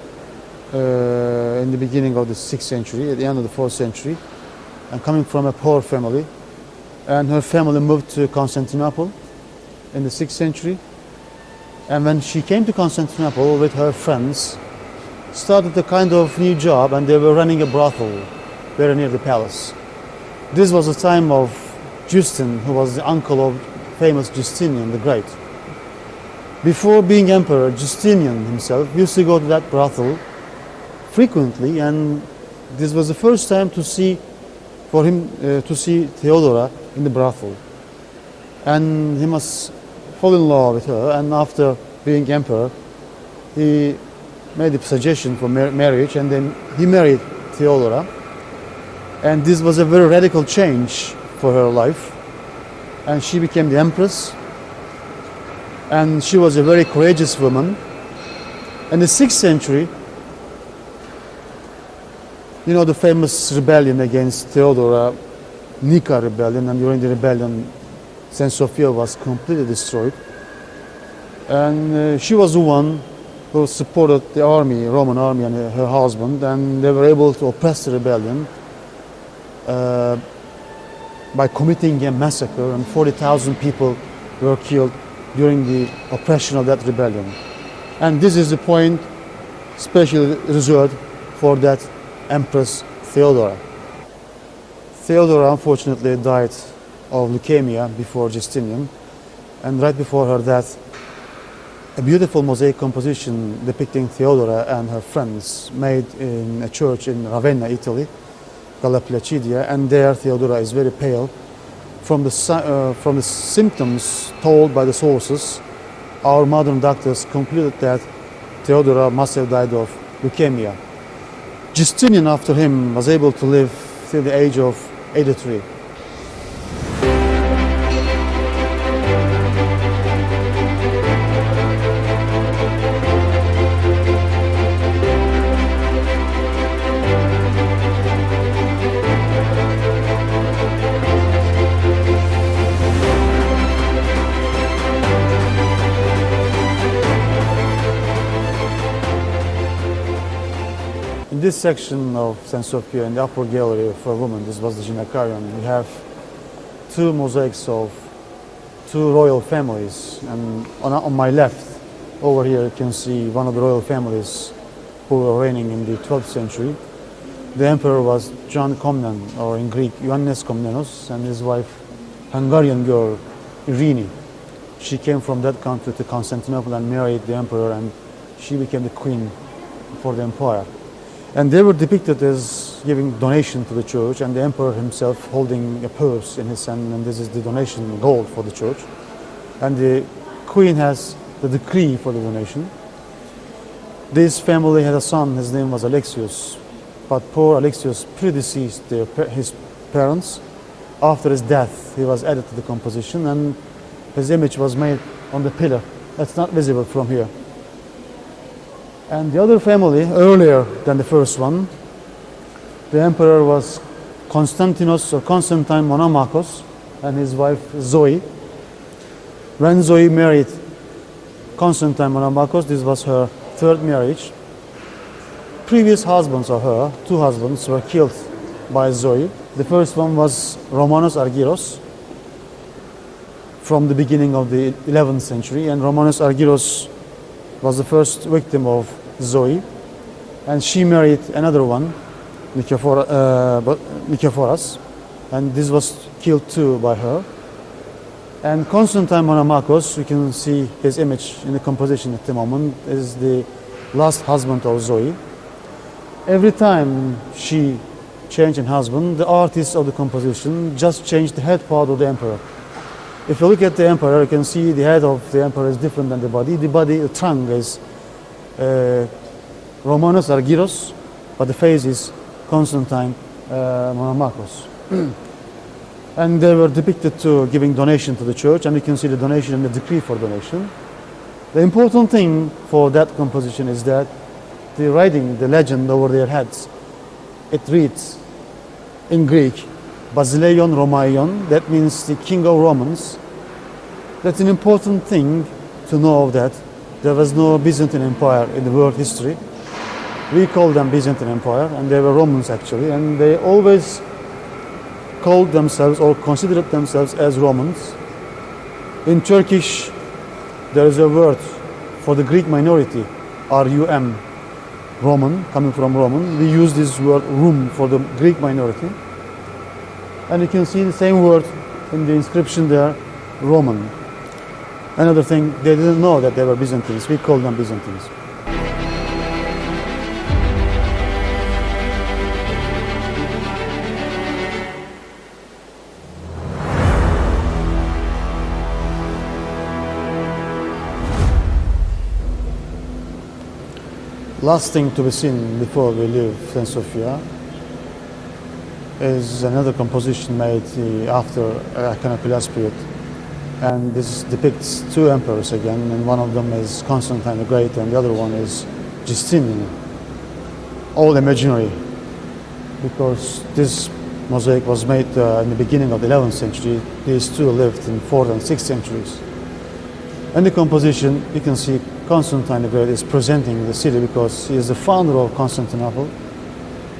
in the beginning of the 6th century, at the end of the 4th century, and coming from a poor family. And her family moved to Constantinople in the 6th century. And when she came to Constantinople with her friends, started a kind of new job, and they were running a brothel very near the palace. This was the time of Justin, who was the uncle of famous Justinian the Great. Before being emperor, Justinian himself used to go to that brothel frequently, and this was the first time for him to see Theodora in the brothel. And he must fall in love with her, and after being emperor, he made a suggestion for marriage, and then he married Theodora. And this was a very radical change for her life, and she became the empress, and she was a very courageous woman. In the 6th century, you know, the famous rebellion against Theodora, Nika rebellion, and during the rebellion, St. Sophia was completely destroyed. And she was the one who supported the army, Roman army, and her husband, and they were able to oppress the rebellion by committing a massacre, and 40,000 people were killed during the oppression of that rebellion. And this is the point specially reserved for that Empress Theodora. Theodora unfortunately died of leukemia before Justinian, and right before her death, a beautiful mosaic composition depicting Theodora and her friends made in a church in Ravenna, Italy, Galla Placidia, and there Theodora is very pale. From the symptoms told by the sources, our modern doctors concluded that Theodora must have died of leukemia. Justinian, after him, was able to live till the age of 83. In this section of St. Sophia, in the upper gallery for a woman, this was the Ginacarium, we have two mosaics of two royal families. And on my left, over here, you can see one of the royal families who were reigning in the 12th century. The emperor was John Comnen, or in Greek, Ioannis Komnenos, and his wife, Hungarian girl, Irene. She came from that country to Constantinople and married the emperor, and she became the queen for the empire. And they were depicted as giving donation to the church, and the emperor himself holding a purse in his hand, and this is the donation gold for the church. And the queen has the decree for the donation. This family had a son, his name was Alexius, but poor Alexius predeceased his parents. After his death, he was added to the composition, and his image was made on the pillar. That's not visible from here. And the other family, earlier than the first one, the emperor was Constantinos or Constantine Monomachos, and his wife Zoe. When Zoe married Constantine Monomachos, this was her third marriage. Previous husbands of her, two husbands, were killed by Zoe. The first one was Romanus Argyros from the beginning of the 11th century, and Romanus Argyros was the first victim of Zoe, and she married another one, Nikephoras, and this was killed too by her. And Constantine Monomachos, you can see his image in the composition at the moment, is the last husband of Zoe. Every time she changed a husband, the artist of the composition just changed the head part of the emperor. If you look at the emperor, you can see the head of the emperor is different than the body. The trunk is Romanus Argyros, but the face is Constantine Monomachos. And they were depicted to giving donation to the church, and you can see the donation and the decree for donation. The important thing for that composition is that the writing, the legend over their heads, it reads in Greek, Basileion Romaion, that means the king of Romans. That's an important thing to know, that there was no Byzantine Empire in the world history. We call them Byzantine Empire, and they were Romans actually, and they always called themselves or considered themselves as Romans. In Turkish, there is a word for the Greek minority, R-U-M, Roman, coming from Roman. We use this word Rum for the Greek minority. And you can see the same word in the inscription there, Roman. Another thing, they didn't know that they were Byzantines. We call them Byzantines. Last thing to be seen before we leave St. Sophia is another composition made after Iconoclast period. And this depicts two emperors again, and one of them is Constantine the Great and the other one is Justinian. All imaginary, because this mosaic was made in the beginning of the 11th century. These two lived in 4th and 6th centuries. In the composition, you can see Constantine the Great is presenting the city because he is the founder of Constantinople,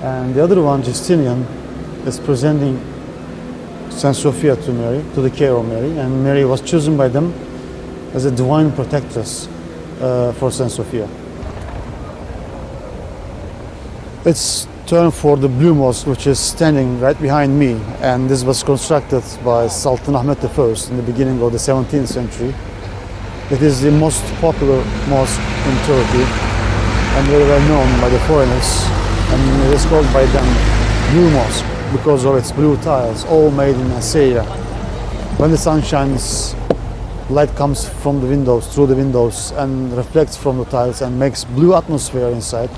and the other one, Justinian, is presenting St. Sophia to Mary, to the care of Mary, and Mary was chosen by them as a divine protectress for St. Sophia. It's turn for the Blue Mosque, which is standing right behind me, and this was constructed by Sultan Ahmet I in the beginning of the 17th century. It is the most popular mosque in Turkey and very well known by the foreigners, and it is called by them Blue Mosque because of its blue tiles, all made in Assyria. When the sun shines, light comes from the windows, through the windows, and reflects from the tiles and makes blue atmosphere inside.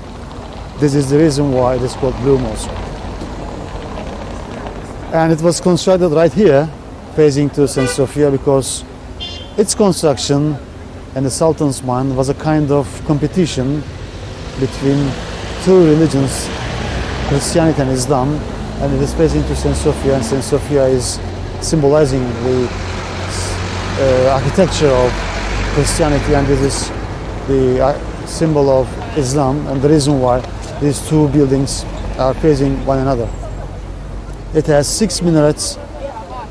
This is the reason why it is called Blue Mosque. And it was constructed right here, facing to St. Sophia, because its construction and the Sultan's mind was a kind of competition between two religions, Christianity and Islam, and it is facing to St. Sophia, and St. Sophia is symbolizing the architecture of Christianity, and this is the symbol of Islam, and the reason why these two buildings are facing one another. It has 6 minarets.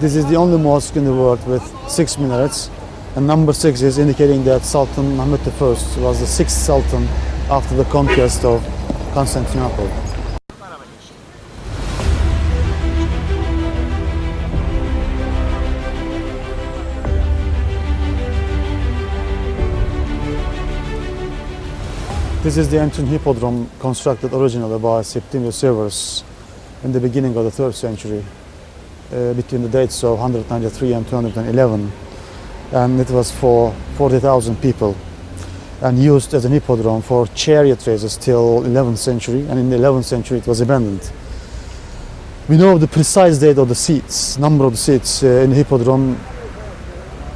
This is the only mosque in the world with 6 minarets. And number 6 is indicating that Sultan Mehmed I was the 6th Sultan after the conquest of Constantinople. This is the ancient hippodrome constructed originally by Septimius Severus in the beginning of the 3rd century, between the dates of 193 and 211. And it was for 40,000 people and used as an hippodrome for chariot races till 11th century, and in the 11th century it was abandoned. We know the precise date of the seats, number of the seats in the hippodrome.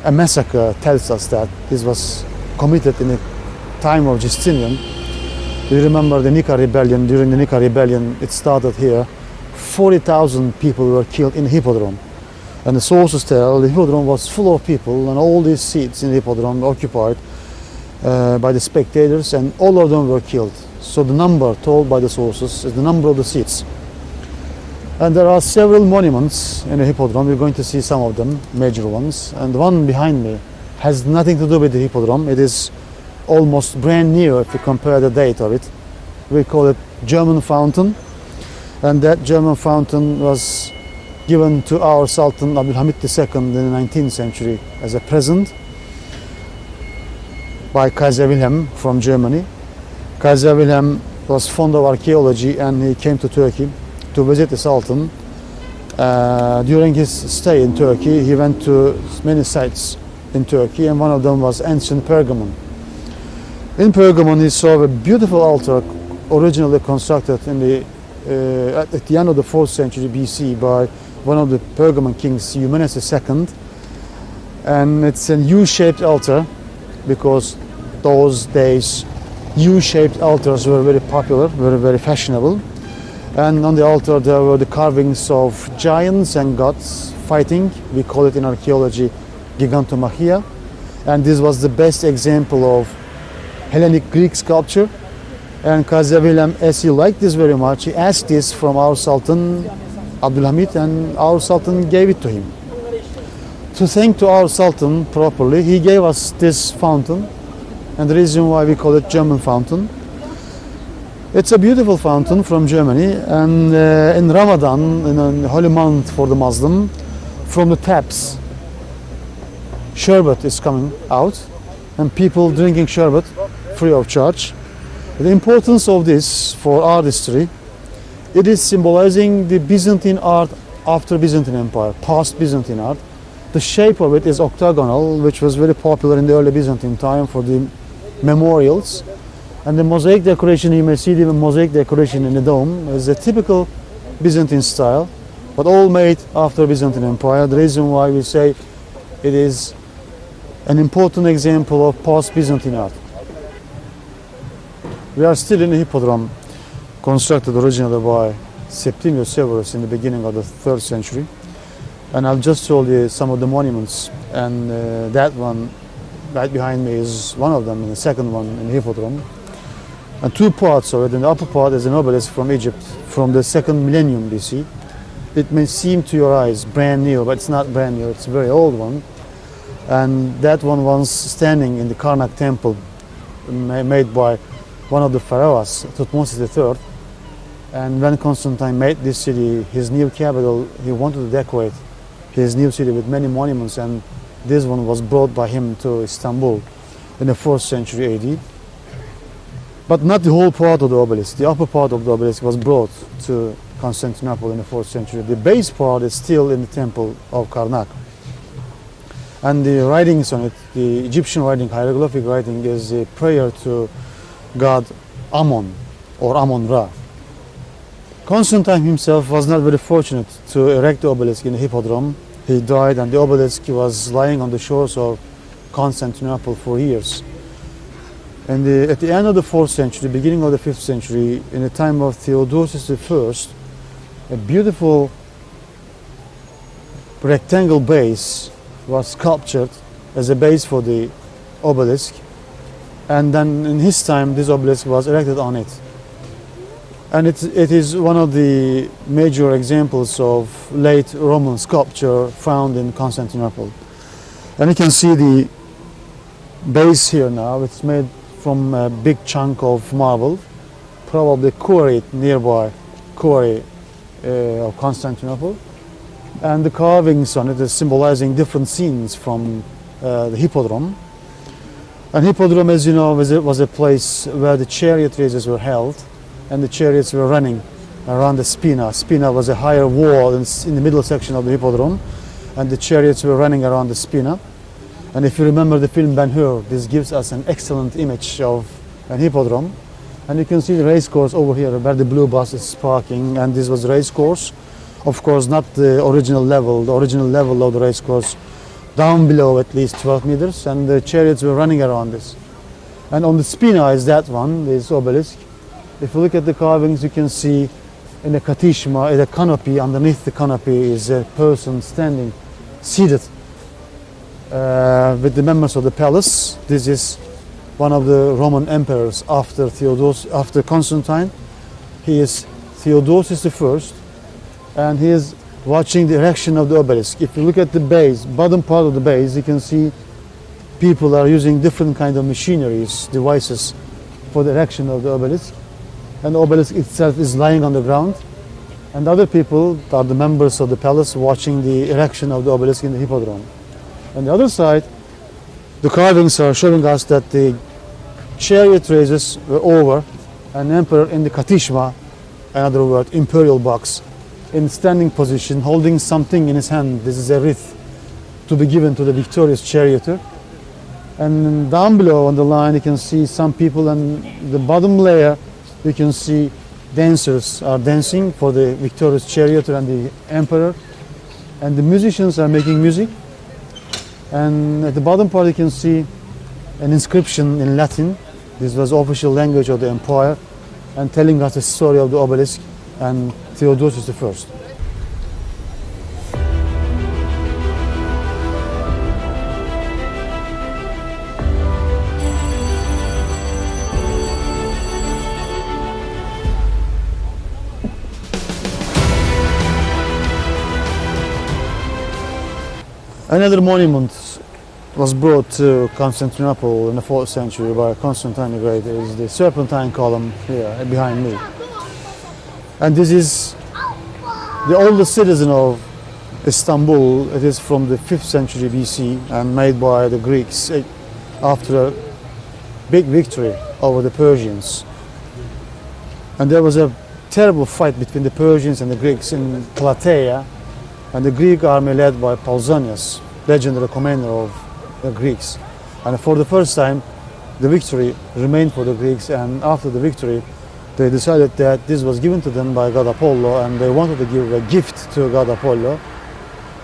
A massacre tells us that this was committed in the time of Justinian. We remember the Nika rebellion. During the Nika rebellion, it started here. 40,000 people were killed in the hippodrome. And the sources tell the hippodrome was full of people, and all these seats in the hippodrome were occupied by the spectators, and all of them were killed. So the number told by the sources is the number of the seats. And there are several monuments in the hippodrome. We're going to see some of them, major ones. And the one behind me has nothing to do with the hippodrome. It is almost brand new if you compare the date of it. We call it German Fountain. And that German fountain was given to our Sultan Abdülhamid II in the 19th century as a present by Kaiser Wilhelm from Germany. Kaiser Wilhelm was fond of archaeology, and he came to Turkey to visit the Sultan. During his stay in Turkey, he went to many sites in Turkey, and one of them was ancient Pergamon. In Pergamon, he saw a beautiful altar originally constructed in at the end of the 4th century BC by one of the Pergamon kings, Eumenes II. And it's a U-shaped altar because those days U-shaped altars were very popular, very fashionable. And on the altar there were the carvings of giants and gods fighting. We call it in archaeology Gigantomachia, and this was the best example of Hellenic Greek sculpture. And Kaiser Wilhelm, as he liked this very much, he asked this from our Sultan Abdulhamid, and our Sultan gave it to him. To thank to our Sultan properly, he gave us this fountain, and the reason why we call it German fountain. It's a beautiful fountain from Germany, and in Ramadan, in a holy month for the Muslim, from the taps, sherbet is coming out, and people drinking sherbet free of charge. The importance of this for art history, it is symbolizing the Byzantine art after Byzantine Empire, past Byzantine art. The shape of it is octagonal, which was very popular in the early Byzantine time for the memorials. And the mosaic decoration, you may see the mosaic decoration in the dome, is a typical Byzantine style, but all made after Byzantine Empire. The reason why we say it is an important example of post-Byzantine art. We are still in a hippodrome constructed originally by Septimius Severus in the beginning of the 3rd century. And I've just told you some of the monuments, and that one right behind me is one of them, and the second one in the hippodrome. And two parts of it. In the upper part is an obelisk from Egypt from the 2nd millennium BC. It may seem to your eyes brand new, but it's not brand new, it's a very old one. And that one was standing in the Karnak temple made by one of the pharaohs, Thutmose III. And when Constantine made this city his new capital, he wanted to decorate his new city with many monuments, and this one was brought by him to Istanbul in the 4th century AD. But not the whole part of the obelisk. The upper part of the obelisk was brought to Constantinople in the 4th century. The base part is still in the temple of Karnak. And the writings on it, the Egyptian writing, hieroglyphic writing, is a prayer to god Ammon or Ammon-Ra. Constantine himself was not very fortunate to erect the obelisk in the hippodrome. He died, and the obelisk was lying on the shores of Constantinople for years. And at the end of the 4th century, beginning of the 5th century, in the time of Theodosius I, a beautiful rectangle base was sculptured as a base for the obelisk, and then in his time this obelisk was erected on it. And it is one of the major examples of late Roman sculpture found in Constantinople. And you can see the base here now. It's made from a big chunk of marble, probably quarried nearby quarry of Constantinople. And the carvings on it is symbolizing different scenes from the hippodrome. And hippodrome, as you know, was a place where the chariot races were held, and the chariots were running around the spina. Spina was a higher wall in the middle section of the hippodrome, and the chariots were running around the spina. And if you remember the film Ben-Hur, this gives us an excellent image of an hippodrome. And you can see the race course over here where the blue bus is parking, and this was the race course. Of course, not the original level. The original level of the race course down below at least 12 meters, and the chariots were running around this. And on the spina is that one, this obelisk. If you look at the carvings, you can see in the katishma, the canopy, underneath the canopy is a person standing, seated with the members of the palace. This is one of the Roman emperors after Constantine. He is Theodosius I, and he is watching the erection of the obelisk. If you look at the base, bottom part of the base, you can see people are using different kind of machineries, devices for the erection of the obelisk. And the obelisk itself is lying on the ground. And other people are the members of the palace watching the erection of the obelisk in the hippodrome. On the other side, the carvings are showing us that the chariot races were over, and the emperor in the katishma, another word, imperial box, in standing position, holding something in his hand. This is a wreath to be given to the victorious charioteer. And down below on the line, you can see some people, and the bottom layer, you can see dancers are dancing for the victorious charioteer and the emperor. And the musicians are making music. And at the bottom part, you can see an inscription in Latin. This was official language of the empire, and telling us the story of the obelisk and Theodosius I. Another monument was brought to Constantinople in the 4th century by Constantine the Great. Is the Serpentine column here behind me. And this is the oldest citizen of Istanbul. It is from the 5th century BC and made by the Greeks after a big victory over the Persians. And there was a terrible fight between the Persians and the Greeks in Plataea, and the Greek army led by Pausanias, legendary commander of the Greeks. And for the first time, the victory remained for the Greeks, and after the victory, they decided that this was given to them by God Apollo, and they wanted to give a gift to God Apollo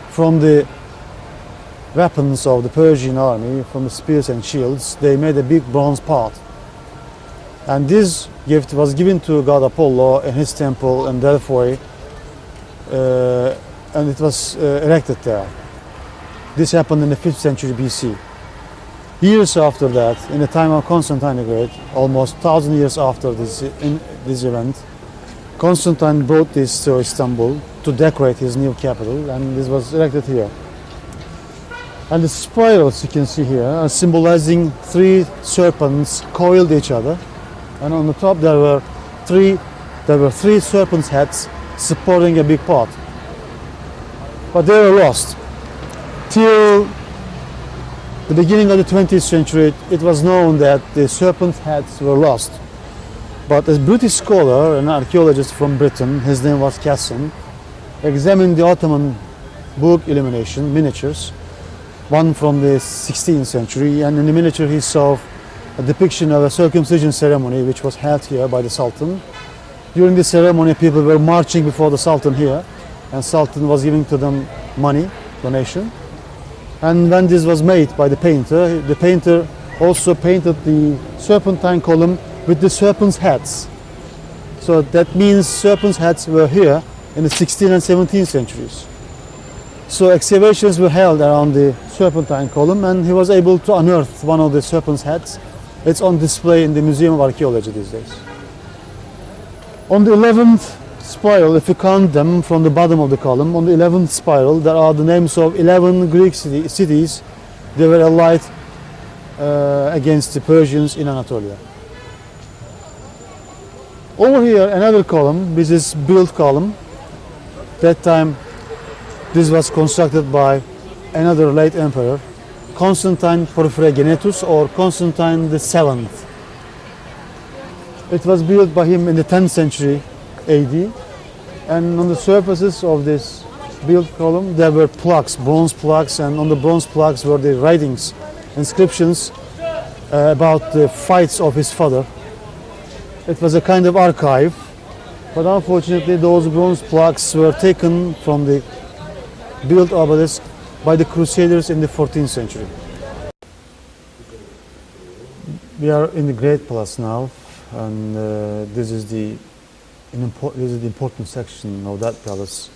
from the weapons of the Persian army, from the spears and shields. They made a big bronze pot. And this gift was given to God Apollo in his temple in Delphi, and it was erected there. This happened in the 5th century BC. Years after that, in the time of Constantine the Great, almost 1,000 years after this event, Constantine brought this to Istanbul to decorate his new capital, and this was erected here. And the spirals you can see here are symbolizing 3 serpents coiled each other, and on the top there were three serpents' heads supporting a big pot. But they were lost. Till the beginning of the 20th century, it was known that the serpent heads were lost. But a British scholar, an archaeologist from Britain, his name was Casson, examined the Ottoman book illumination miniatures, one from the 16th century, and in the miniature he saw a depiction of a circumcision ceremony which was held here by the Sultan. During the ceremony, people were marching before the Sultan here, and Sultan was giving to them money, donation. And when this was made by the painter also painted the serpentine column with the serpent's heads. So that means serpent's heads were here in the 16th and 17th centuries. So excavations were held around the serpentine column, and he was able to unearth one of the serpent's heads. It's on display in the Museum of Archaeology these days. On the 11th spiral, if you count them from the bottom of the column, on the 11th spiral there are the names of 11 Greek cities. They were allied against the Persians in Anatolia. Over here another column, this is built column. That time this was constructed by another late emperor, Constantine Porphyrogenetus, or Constantine the Seventh. It was built by him in the 10th century AD, and on the surfaces of this built column there were plaques, bronze plaques, and on the bronze plaques were the writings, inscriptions about the fights of his father. It was a kind of archive, but unfortunately those bronze plaques were taken from the built obelisk by the Crusaders in the 14th century. We are in the Great Palace now, and this is the important section of that palace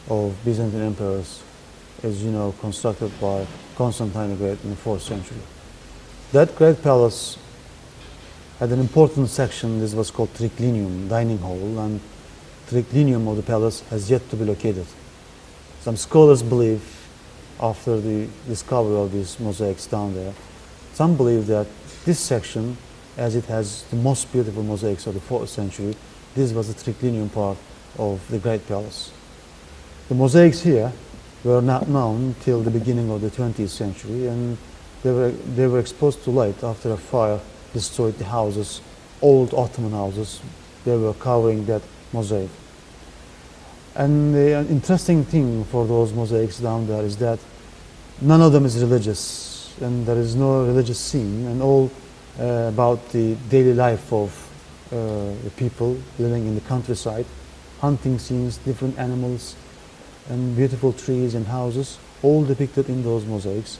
of Byzantine emperors, as you know, constructed by Constantine the Great in the 4th century. That great palace had an important section. This was called triclinium, dining hall, and triclinium of the palace has yet to be located. Some scholars believe, after the discovery of these mosaics down there, some believe that this section, as it has the most beautiful mosaics of the 4th century, this was the triclinium part of the Great Palace. The mosaics here were not known till the beginning of the 20th century, and they were exposed to light after a fire destroyed the houses, old Ottoman houses. They were covering that mosaic. And the interesting thing for those mosaics down there is that none of them is religious, and there is no religious scene, and all about the daily life of the people living in the countryside, hunting scenes, different animals, and beautiful trees and houses, all depicted in those mosaics.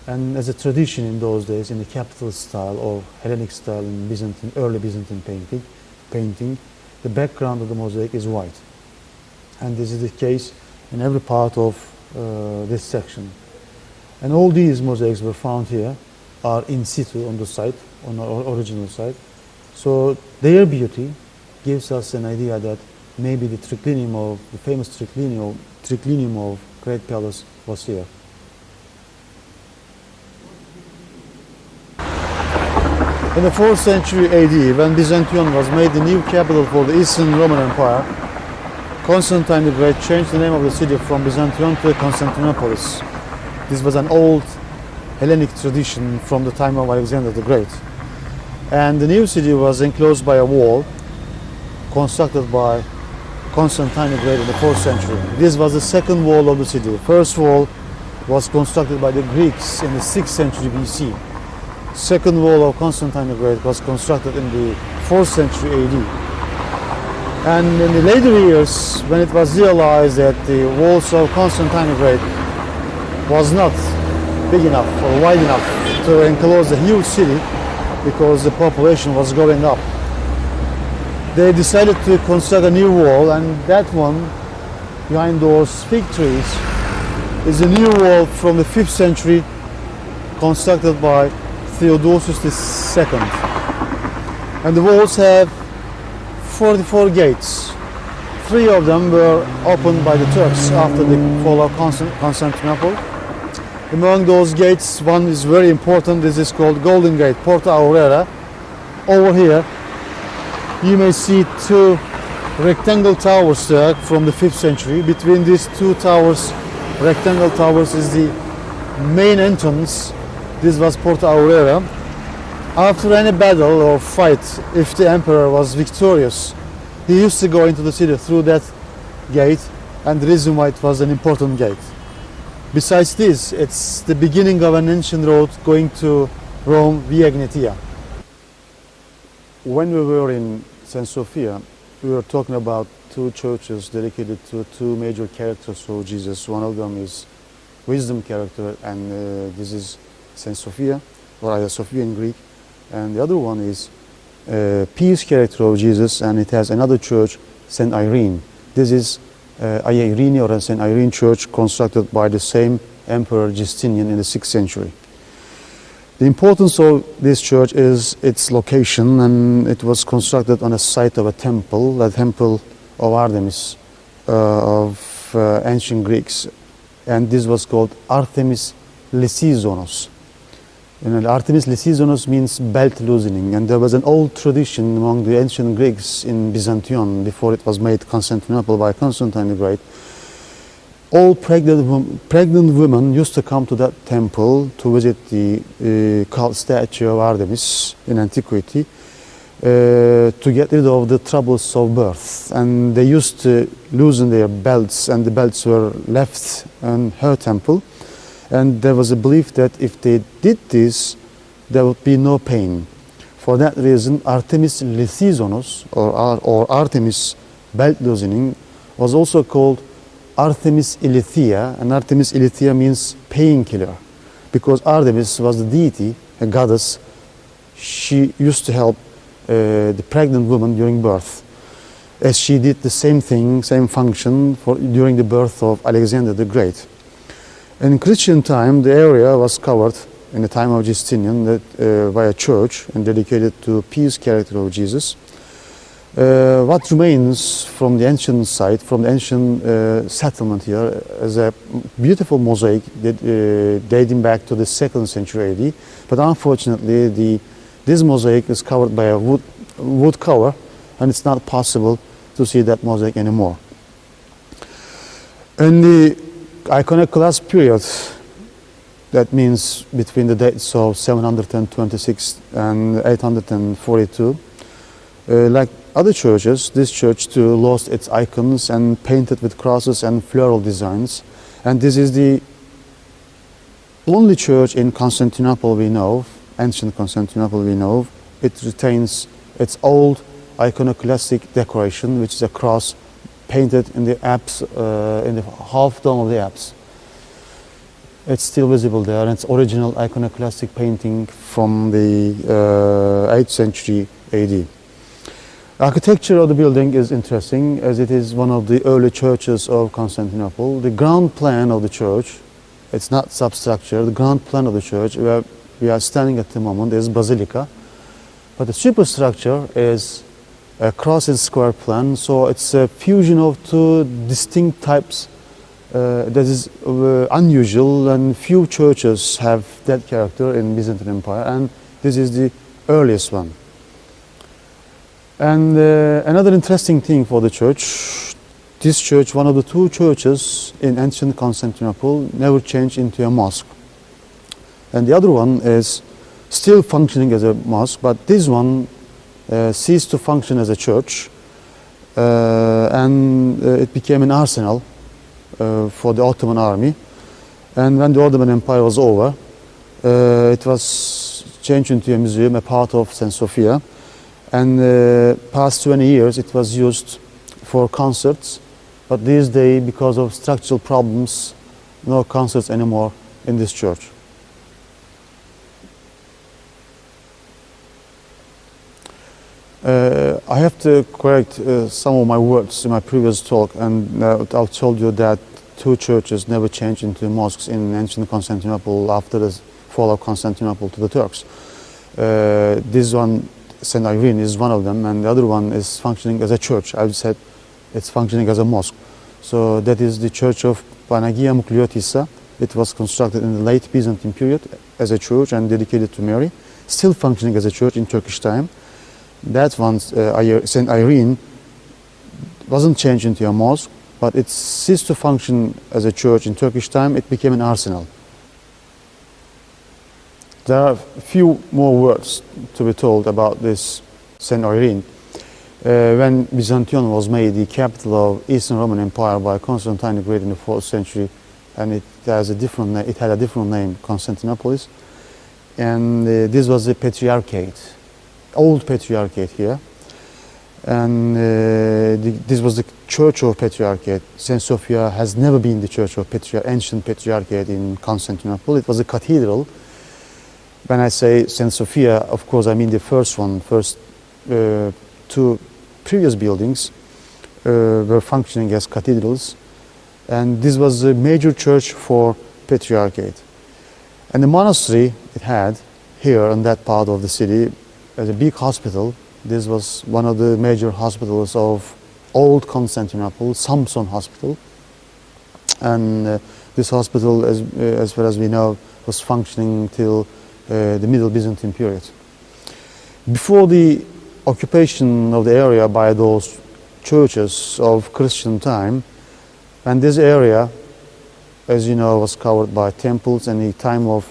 And as a tradition in those days, in the capitalist style or Hellenic style in Byzantine, early Byzantine painting, the background of the mosaic is white. And this is the case in every part of this section. And all these mosaics were found here are in situ on the site, on our original site. So their beauty gives us an idea that maybe the famous triclinium of Great Palace was here. In the 4th century AD, when Byzantium was made the new capital for the Eastern Roman Empire, Constantine the Great changed the name of the city from Byzantium to Constantinople. This was an old Hellenic tradition from the time of Alexander the Great. And the new city was enclosed by a wall constructed by Constantine the Great in the 4th century. This was the second wall of the city. The first wall was constructed by the Greeks in the 6th century BC. Second wall of Constantine the Great was constructed in the 4th century AD. And in the later years, when it was realized that the walls of Constantine the Great was not big enough or wide enough to enclose a huge city because the population was growing up, they decided to construct a new wall, and that one behind those fig trees is a new wall from the 5th century constructed by Theodosius II. And the walls have 44 gates. 3 of them were opened by the Turks after the fall of Constantinople. Among those gates, one is very important. This is called Golden Gate, Porta Aurora. Over here, you may see 2 rectangle towers there from the 5th century. Between these 2 towers, rectangle towers, is the main entrance. This was Porta Aurora. After any battle or fight, if the emperor was victorious, he used to go into the city through that gate, and the reason why it was an important gate. Besides this, it's the beginning of an ancient road going to Rome via Egnatia. When we were in St. Sophia, we were talking about 2 churches dedicated to 2 major characters of Jesus. One of them is wisdom character, and this is St. Sophia, or Hagia Sophia in Greek. And the other one is peace character of Jesus, and it has another church, St. Irene. This is Hagia Irene or St. Irene Church, constructed by the same Emperor Justinian in the 6th century. The importance of this church is its location, and it was constructed on a site of a temple, the temple of Artemis of ancient Greeks, and this was called Artemis Lysizonos. And Artemis Lysizonos means belt loosening, and there was an old tradition among the ancient Greeks in Byzantium before it was made Constantinople by Constantine the Great. All pregnant women used to come to that temple to visit the cult statue of Artemis in antiquity to get rid of the troubles of birth. And they used to loosen their belts, and the belts were left in her temple. And there was a belief that if they did this, there would be no pain. For that reason, Artemis Lysizonos, or Artemis belt loosening, was also called Artemis Ilithia, and Artemis Ilithia means painkiller, because Artemis was the deity, a goddess. She used to help the pregnant woman during birth, as she did the same thing, same function during the birth of Alexander the Great. In Christian time, the area was covered in the time of Justinian by a church and dedicated to peace character of Jesus. What remains from the ancient site, from the ancient settlement here, is a beautiful mosaic dating back to the 2nd century AD. But unfortunately, this mosaic is covered by a wood cover, and it's not possible to see that mosaic anymore. In the iconoclast period, that means between the dates of 726 and 842, like other churches, this church too lost its icons and painted with crosses and floral designs. And this is the only church in Constantinople we know of, ancient Constantinople we know of. It retains its old iconoclastic decoration, which is a cross painted in the apse, in the half dome of the apse. It's still visible there, and it's original iconoclastic painting from the 8th century AD. Architecture of the building is interesting, as it is one of the early churches of Constantinople. The ground plan of the church, it's not substructure, the ground plan of the church where we are standing at the moment is basilica, but the superstructure is a cross and square plan, so it's a fusion of 2 distinct types that is unusual, and few churches have that character in Byzantine Empire, and this is the earliest one. And another interesting thing for the church, this church, one of the two churches in ancient Constantinople, never changed into a mosque. And the other one is still functioning as a mosque, but this one ceased to function as a church, and it became an arsenal for the Ottoman army. And when the Ottoman Empire was over, it was changed into a museum, a part of St. Sophia. And past 20 years, it was used for concerts. But these days, because of structural problems, no concerts anymore in this church. I have to correct some of my words in my previous talk, and I've told you that two churches never changed into mosques in ancient Constantinople after the fall of Constantinople to the Turks. This one, St. Irene, is one of them, and the other one is functioning as a church. I've said it's functioning as a mosque. So that is the church of Panagia Mukliotissa. It was constructed in the late Byzantine period as a church and dedicated to Mary, still functioning as a church in Turkish time. That one, St. Irene, wasn't changed into a mosque, but it ceased to function as a church in Turkish time. It became an arsenal. There are a few more words to be told about this St. Irene. When Byzantium was made the capital of Eastern Roman Empire by Constantine the Great in the 4th century, and it had a different name, Constantinople, and this was the patriarchate, old patriarchate here, and this was the church of patriarchate. St. Sophia has never been the church of ancient patriarchate in Constantinople. It was a cathedral. When I say St. Sophia, of course, I mean the first two previous buildings were functioning as cathedrals, and this was a major church for patriarchate. And the monastery it had here in that part of the city as a big hospital. This was one of the major hospitals of old Constantinople, Samson Hospital, and this hospital, as far as we know, was functioning till the Middle Byzantine period. Before the occupation of the area by those churches of Christian time, and this area, as you know, was covered by temples, and the time of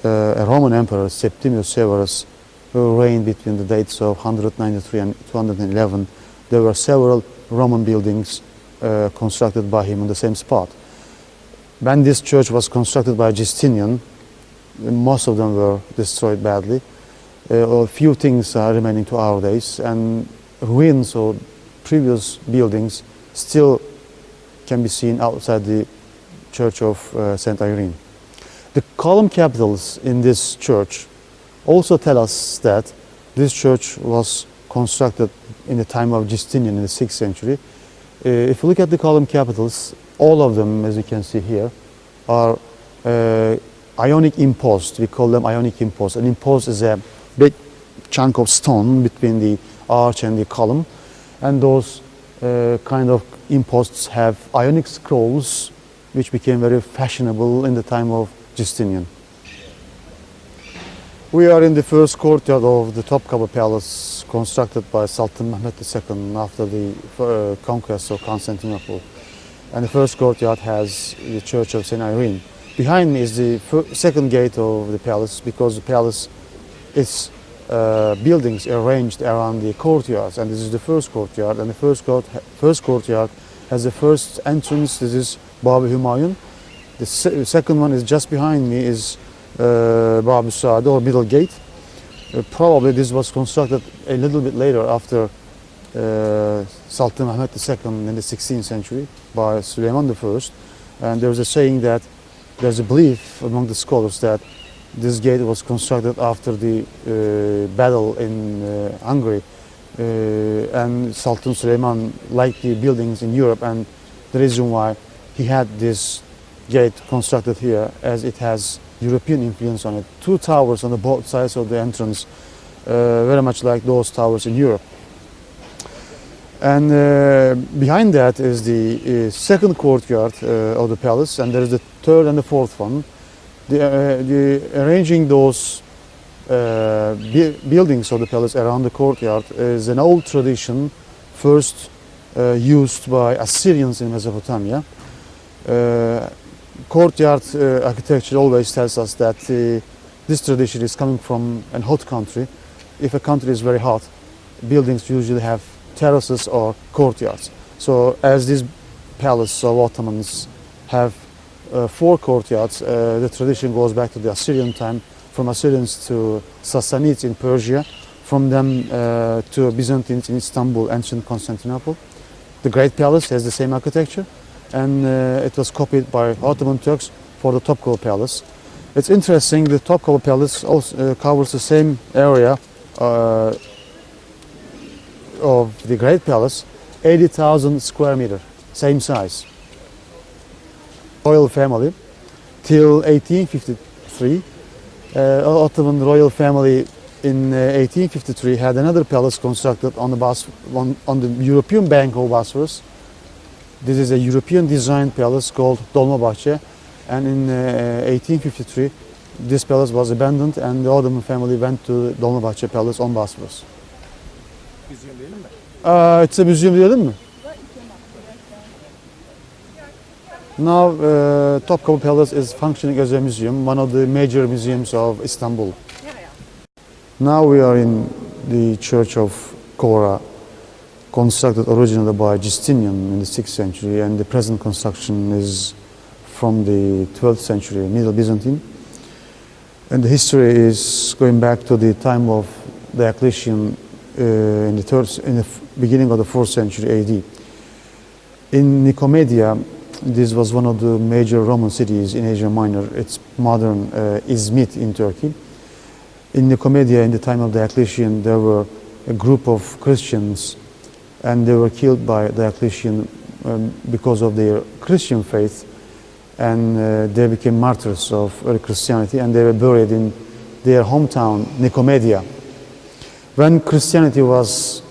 a Roman emperor, Septimius Severus, who reigned between the dates of 193 and 211, there were several Roman buildings constructed by him on the same spot. When this church was constructed by Justinian, most of them were destroyed badly. A few things are remaining to our days, and ruins of previous buildings still can be seen outside the church of St. Irene. The column capitals in this church also tell us that this church was constructed in the time of Justinian in the 6th century. If you look at the column capitals, all of them, as you can see here, are Ionic impost. We call them Ionic impost. An impost is a big chunk of stone between the arch and the column, and those kind of imposts have Ionic scrolls, which became very fashionable in the time of Justinian. We are in the first courtyard of the Topkapı Palace, constructed by Sultan Mehmed II after the conquest of Constantinople. And the first courtyard has the Church of St. Irene. Behind me is the second gate of the palace, because the palace is buildings arranged around the courtyards, and this is the first courtyard. And the first courtyard has the first entrance. This is Bab-ı Hümayun. The second one is just behind me is Bab-ı Saad, or Middle Gate. Probably this was constructed a little bit later, after Sultan Mehmed II in the 16th century by Süleyman I. And there's a saying that there's a belief among the scholars that this gate was constructed after the battle in Hungary, and Sultan Süleyman liked the buildings in Europe, and the reason why he had this gate constructed here, as it has European influence on it. Two towers on the both sides of the entrance, very much like those towers in Europe. And behind that is the second courtyard of the palace, and there is the third and the fourth one. The arranging those buildings of the palace around the courtyard is an old tradition first used by Assyrians in Mesopotamia. Courtyard architecture always tells us that this tradition is coming from a hot country. If a country is very hot, buildings usually have terraces or courtyards. So as this palace of Ottomans have 4 courtyards, the tradition goes back to the Assyrian time, from Assyrians to Sassanids in Persia, from them to Byzantines in Istanbul, ancient Constantinople. The Great Palace has the same architecture, and it was copied by Ottoman Turks for the Topkapı Palace. It's interesting, the Topkapı Palace also covers the same area of the Great Palace, 80,000 square meter, same size. Royal family till 1853. Ottoman royal family in 1853 had another palace constructed on the European bank of Bosphorus. This is a European designed palace called Dolmabahce, and in 1853 this palace was abandoned and the Ottoman family went to Dolmabahce Palace on Bosphorus. Museum değil mi? It's a museum diyelim mi? Now Topkapı Palace is functioning as a museum, one of the major museums of Istanbul. Now we are in the church of Kora, constructed originally by Justinian in the 6th century, and the present construction is from the 12th century, Middle Byzantine. And the history is going back to the time of Diocletian in the beginning of the 4th century AD. In Nicomedia, this was one of the major Roman cities in Asia Minor. It's modern Izmit in Turkey. In Nicomedia, in the time of Diocletian, there were a group of Christians, and they were killed by Diocletian because of their Christian faith, and they became martyrs of early Christianity, and they were buried in their hometown, Nicomedia. When Christianity was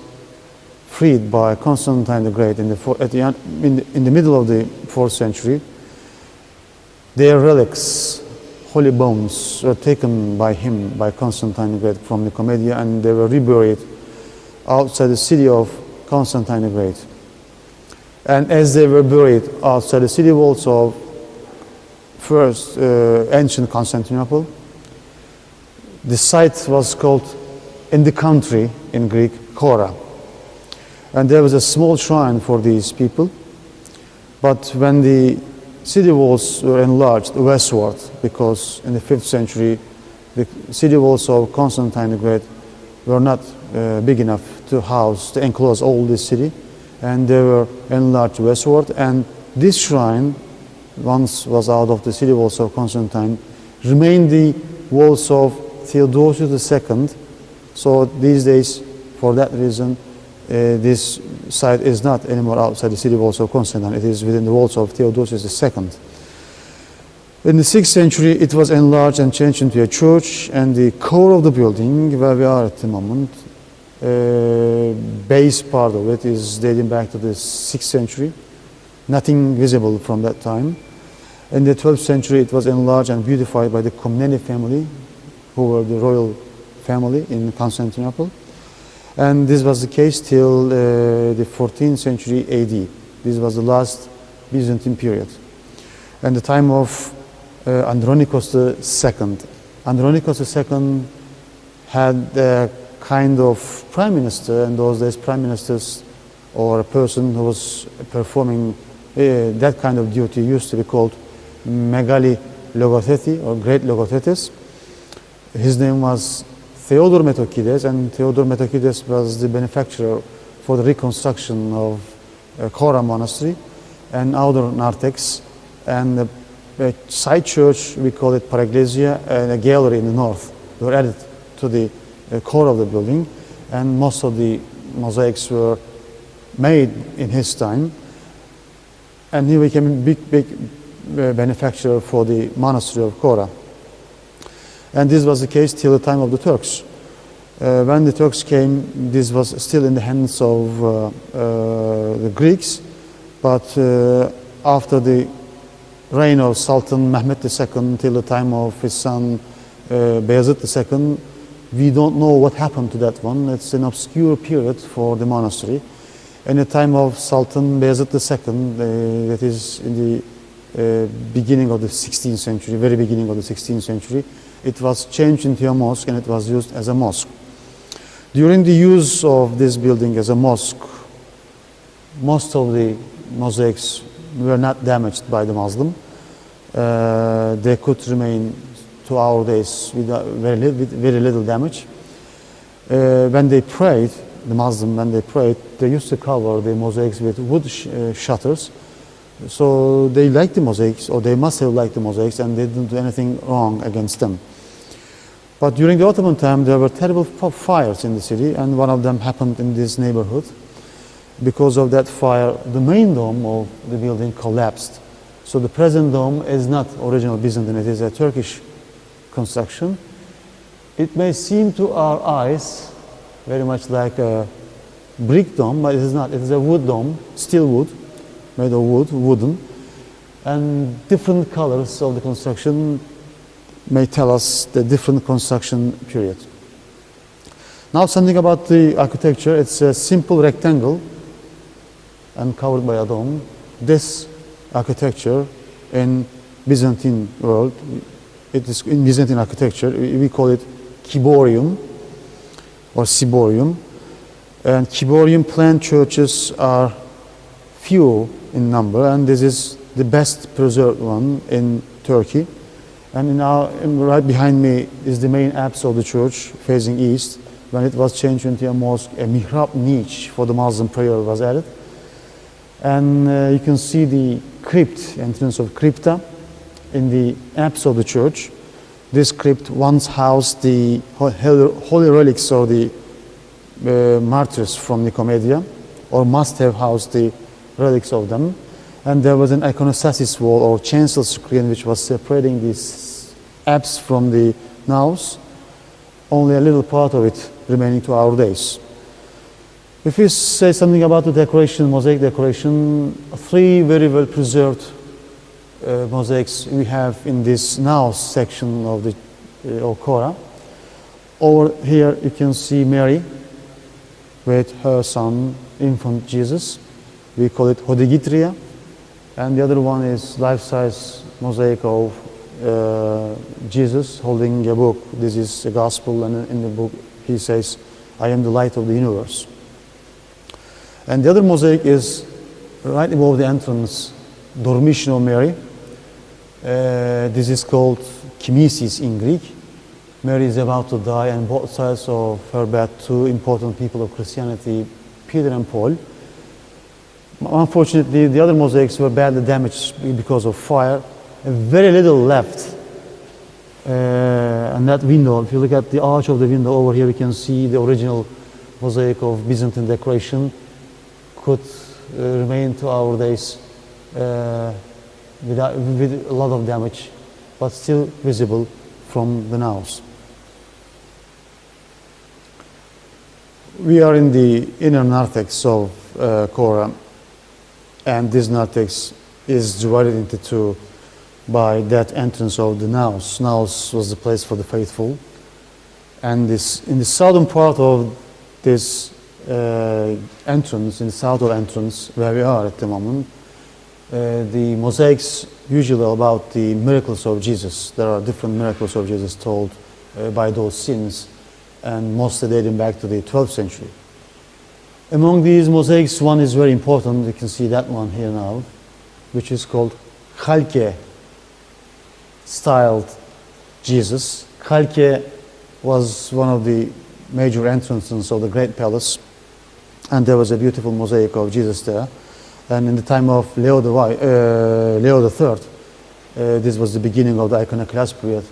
freed by Constantine the Great in the middle of the 4th century, their relics, holy bones, were taken by him, by Constantine the Great, from Nicomedia, and they were reburied outside the city of Constantine the Great. And as they were buried outside the city walls of first ancient Constantinople, the site was called in the country in Greek, Kora. And there was a small shrine for these people. But when the city walls were enlarged westward, because in the 5th century the city walls of Constantine the Great were not big enough to enclose all this city, and they were enlarged westward, and this shrine, once was out of the city walls of Constantine, remained the walls of Theodosius II. So these days, for that reason, this site is not anymore outside the city walls of Constantine. It is within the walls of Theodosius II. In the 6th century, it was enlarged and changed into a church, and the core of the building, where we are at the moment, base part of it is dating back to the 6th century. Nothing visible from that time. In the 12th century, it was enlarged and beautified by the Komneni family, who were the royal family in Constantinople. And this was the case till the 14th century AD. This was the last Byzantine period. And the time of Andronikos II. Andronikos II had a kind of prime minister. In those days, prime ministers, or a person who was performing that kind of duty, used to be called Megali Logotheti, or Great Logothetes. His name was Theodor Metochides, and Theodor Metochides was the benefactor for the reconstruction of Kora Monastery and outer narthex, and a side church, we call it Paraglesia, and a gallery in the north were added to the core of the building, and most of the mosaics were made in his time, and he became a big benefactor for the monastery of Kora. And this was the case till the time of the Turks. When the Turks came, this was still in the hands of the Greeks, but after the reign of Sultan Mehmed II till the time of his son Bayezid II, We don't know what happened to that one. It's an obscure period for the monastery. In the time of Sultan Bayezid II, that is in the beginning of the 16th century, very beginning of the 16th century, it was changed into a mosque and it was used as a mosque. During the use of this building as a mosque, most of the mosaics were not damaged by the Muslim. They could remain to our days with very little damage. When they prayed, the Muslim, when they prayed, they used to cover the mosaics with wood shutters. So they liked the mosaics, or they must have liked the mosaics, and they didn't do anything wrong against them. But during the Ottoman time, there were terrible fires in the city, and one of them happened in this neighborhood. Because of that fire, the main dome of the building collapsed. So the present dome is not original Byzantine, it is a Turkish construction. It may seem to our eyes very much like a brick dome, but it is not. It is a wood dome, steel wood, made of wood, wooden. And different colors of the construction may tell us the different construction period. Now something about the architecture. It's a simple rectangle and covered by a dome. This architecture in Byzantine world, it is in Byzantine architecture, we call it ciborium or ciborium. And ciborium plan churches are few in number, and this is the best preserved one in Turkey. And right behind me is the main apse of the church facing east. When it was changed into a mosque, a mihrab niche for the Muslim prayer was added. And you can see the crypt, entrance of crypta, in the apse of the church. This crypt once housed the holy relics of the martyrs from Nicomedia, or must have housed the relics of them. And there was an iconostasis wall or chancel screen which was separating this apse from the naos. Only a little part of it remaining to our days. If we say something about the decoration, mosaic decoration, three very well preserved mosaics we have in this naos section of the Okora. Over here you can see Mary with her son, infant Jesus. We call it Hodigitria. And the other one is life-size mosaic of Jesus holding a book. This is a gospel, and in the book he says, "I am the light of the universe." And the other mosaic is right above the entrance, Dormition of Mary. This is called Kimesis in Greek. Mary is about to die, and both sides of her bed, two important people of Christianity, Peter and Paul. Unfortunately, the other mosaics were badly damaged because of fire, and very little left. And that window, if you look at the arch of the window over here, you can see the original mosaic of Byzantine decoration could remain to our days with a lot of damage, but still visible from the naos. We are in the inner narthex of Kora, and this narthex is divided into two by that entrance of the naos. Naos was the place for the faithful, and in the southern part of this entrance, in the southern entrance where we are at the moment, the mosaics usually about the miracles of Jesus. There are different miracles of Jesus told by those scenes, and mostly dating back to the 12th century. Among these mosaics, one is very important. You can see that one here now, which is called Halke styled Jesus. Halke was one of the major entrances of the Great Palace, and there was a beautiful mosaic of Jesus there. And in the time of Leo III, this was the beginning of the iconoclast period.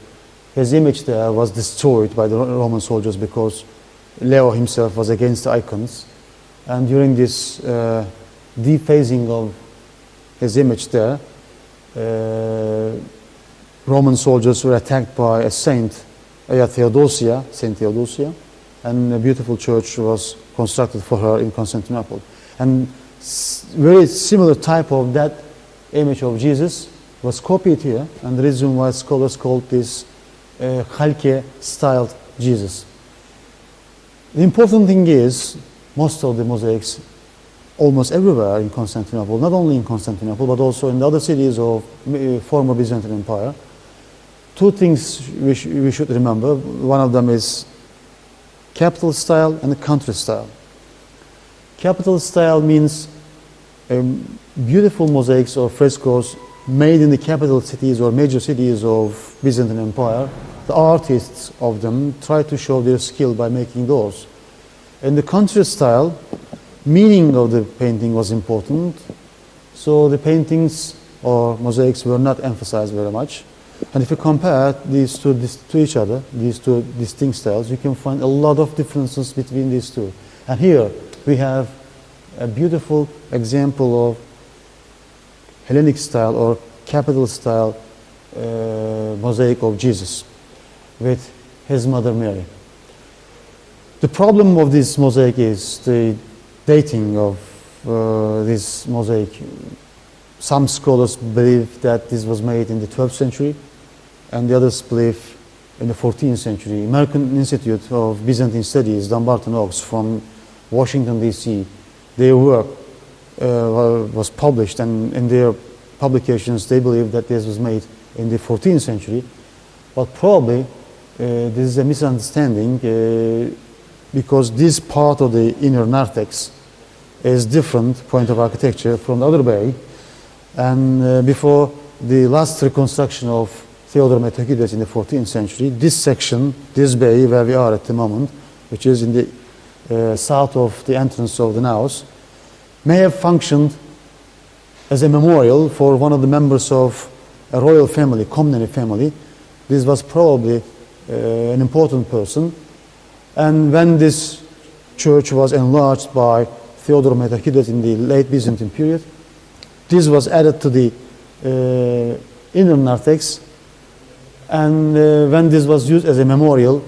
His image there was destroyed by the Roman soldiers because Leo himself was against the icons. And during this defacing of his image there, Roman soldiers were attacked by a saint, Saint Theodosia, and a beautiful church was constructed for her in Constantinople. And very similar type of that image of Jesus was copied here, and the reason why scholars called this Halke styled Jesus. The important thing is, most of the mosaics, almost everywhere in Constantinople, not only in Constantinople, but also in the other cities of former Byzantine Empire, two things we should remember. One of them is capital style and country style. Capital style means beautiful mosaics or frescoes made in the capital cities or major cities of Byzantine Empire. The artists of them try to show their skill by making those. In the country style, meaning of the painting was important, so the paintings or mosaics were not emphasized very much. And if you compare these two to each other, these two distinct styles, you can find a lot of differences between these two. And here we have a beautiful example of Hellenic style or capital style mosaic of Jesus with his mother Mary. The problem of this mosaic is the dating of this mosaic. Some scholars believe that this was made in the 12th century, and the others believe in the 14th century. American Institute of Byzantine Studies, Dumbarton Oaks from Washington, D.C., their work was published, and in their publications they believe that this was made in the 14th century. But probably this is a misunderstanding because this part of the inner narthex is different point of architecture from the other bay. And before the last reconstruction of Theodore Metochides in the 14th century, this section, this bay where we are at the moment, which is in the south of the entrance of the naos, may have functioned as a memorial for one of the members of a royal family, Comneni family. This was probably an important person. And when this church was enlarged by Theodore Metochides in the late Byzantine period, this was added to the inner narthex. And when this was used as a memorial,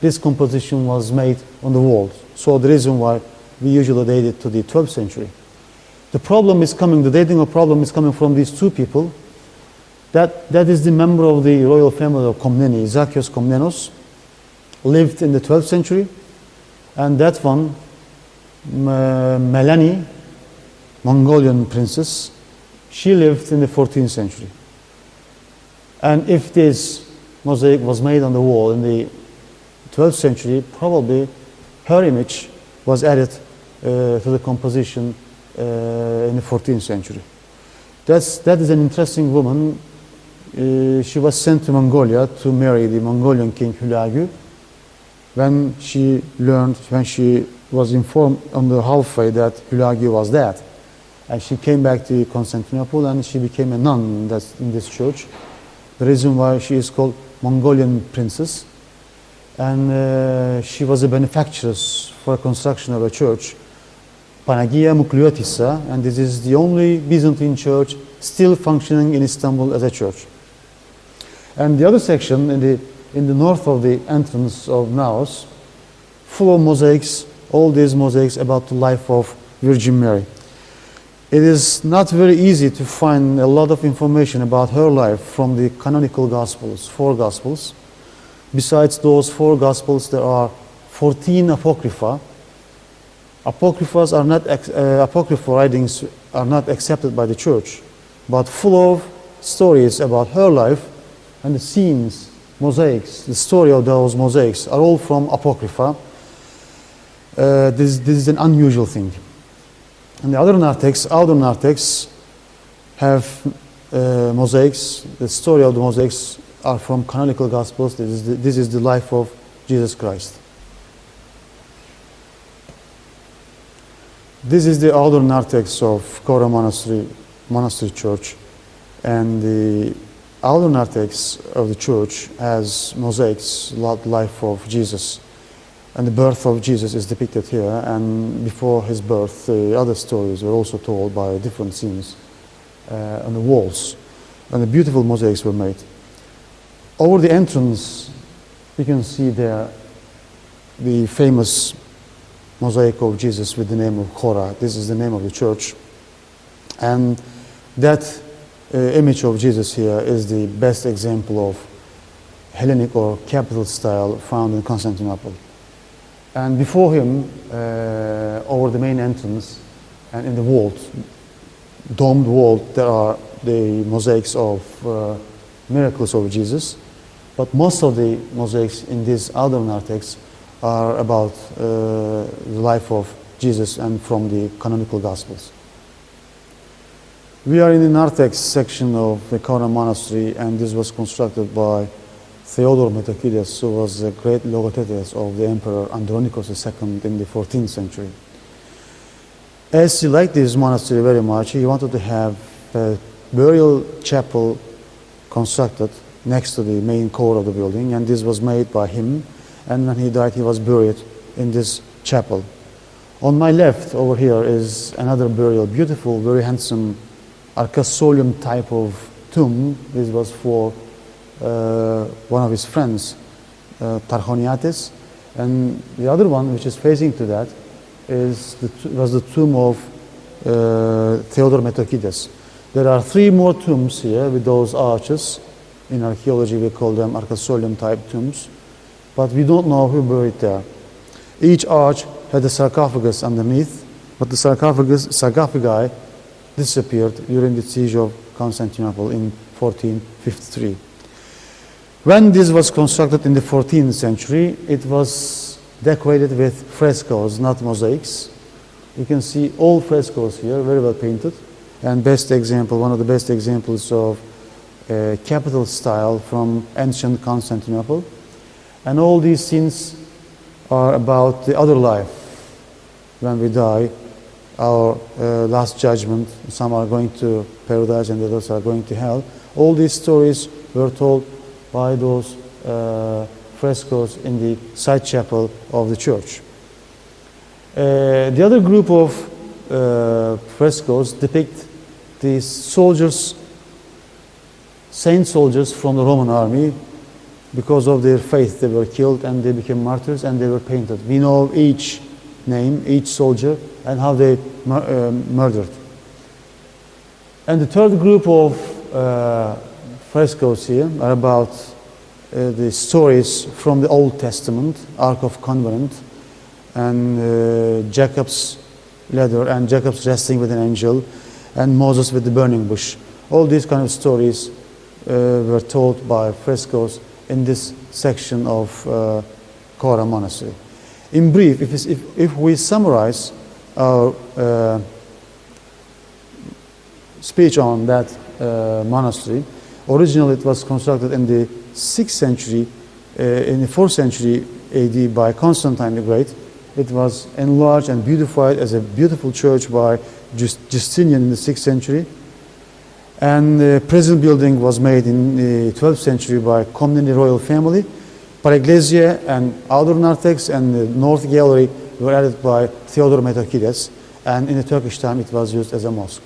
this composition was made on the walls. So the reason why we usually date it to the 12th century. The problem is coming, the dating of problem is coming from these two people. That is the member of the royal family of Komneni, Zakios Komnenos, lived in the 12th century. And that one, Melanie, Mongolian princess, she lived in the 14th century. And if this mosaic was made on the wall in the 12th century, probably her image was added to the composition in the 14th century. That is an interesting woman. She was sent to Mongolia to marry the Mongolian king Hülagü. When she was informed on the halfway that Hülagü was dead, and she came back to Constantinople and she became a nun in this church. The reason why she is called Mongolian princess, and she was a benefactress for construction of a church, Panagia Mukliotissa, and this is the only Byzantine church still functioning in Istanbul as a church. And the other section in the north of the entrance of Naos, full of mosaics, all these mosaics about the life of Virgin Mary. It is not very easy to find a lot of information about her life from the canonical Gospels, 4 Gospels. Besides those 4 Gospels, there are 14 Apocrypha. Apocryphal writings are not accepted by the church, but full of stories about her life, and the scenes, mosaics, the story of those mosaics are all from Apocrypha. This is an unusual thing. And the other outer narthex have mosaics. The story of the mosaics are from canonical Gospels. This is the life of Jesus Christ. This is the outer narthex of Kora Monastery Church, and the outer narthex of the church has mosaics, life of Jesus, and the birth of Jesus is depicted here. And before his birth, the other stories were also told by different scenes on the walls, and the beautiful mosaics were made. Over the entrance, you can see there the famous mosaic of Jesus with the name of Kora. This is the name of the church. And that image of Jesus here is the best example of Hellenic or capital style found in Constantinople. And before him, over the main entrance and in the vault, domed vault, there are the mosaics of miracles of Jesus. But most of the mosaics in this outer narthex are about the life of Jesus and from the canonical Gospels. We are in the narthex section of the Kara monastery, and this was constructed by Theodore Metochides, who was a great logothetes of the Emperor Andronicus II in the 14th century. As he liked this monastery very much, he wanted to have a burial chapel constructed next to the main core of the building, and this was made by him, and when he died he was buried in this chapel. On my left over here is another burial, beautiful, very handsome arcasolium type of tomb. This was for one of his friends, Tarchoniates, and the other one, which is facing to that, was the tomb of Theodore Metochides. There are 3 more tombs here with those arches. In archaeology we call them arcasolium type tombs, but we don't know who buried there. Each arch had a sarcophagus underneath, but the sarcophagi disappeared during the siege of Constantinople in 1453. When this was constructed in the 14th century, it was decorated with frescoes, not mosaics. You can see all frescoes here, very well painted. And one of the best examples of capital style from ancient Constantinople. And all these scenes are about the other life. When we die, our last judgment, some are going to paradise and others are going to hell. All these stories were told by those frescoes in the side chapel of the church. The other group of frescoes depict these soldiers, saint soldiers from the Roman army. Because of their faith they were killed and they became martyrs, and they were painted. We know each name, each soldier, and how they murdered. And the third group of frescoes here are about the stories from the Old Testament, Ark of Covenant, and Jacob's ladder, and Jacob's wrestling with an angel, and Moses with the burning bush. All these kind of stories were told by frescoes in this section of Kara monastery. In brief, if we summarize our speech on that monastery, originally it was constructed in the 6th century, in the 4th century AD by Constantine the Great. It was enlarged and beautified as a beautiful church by Justinian in the 6th century. And the present building was made in the 12th century by Comneni royal family. Pareglesia and outer narthex and the north gallery were added by Theodore Metochides, and in the Turkish time it was used as a mosque.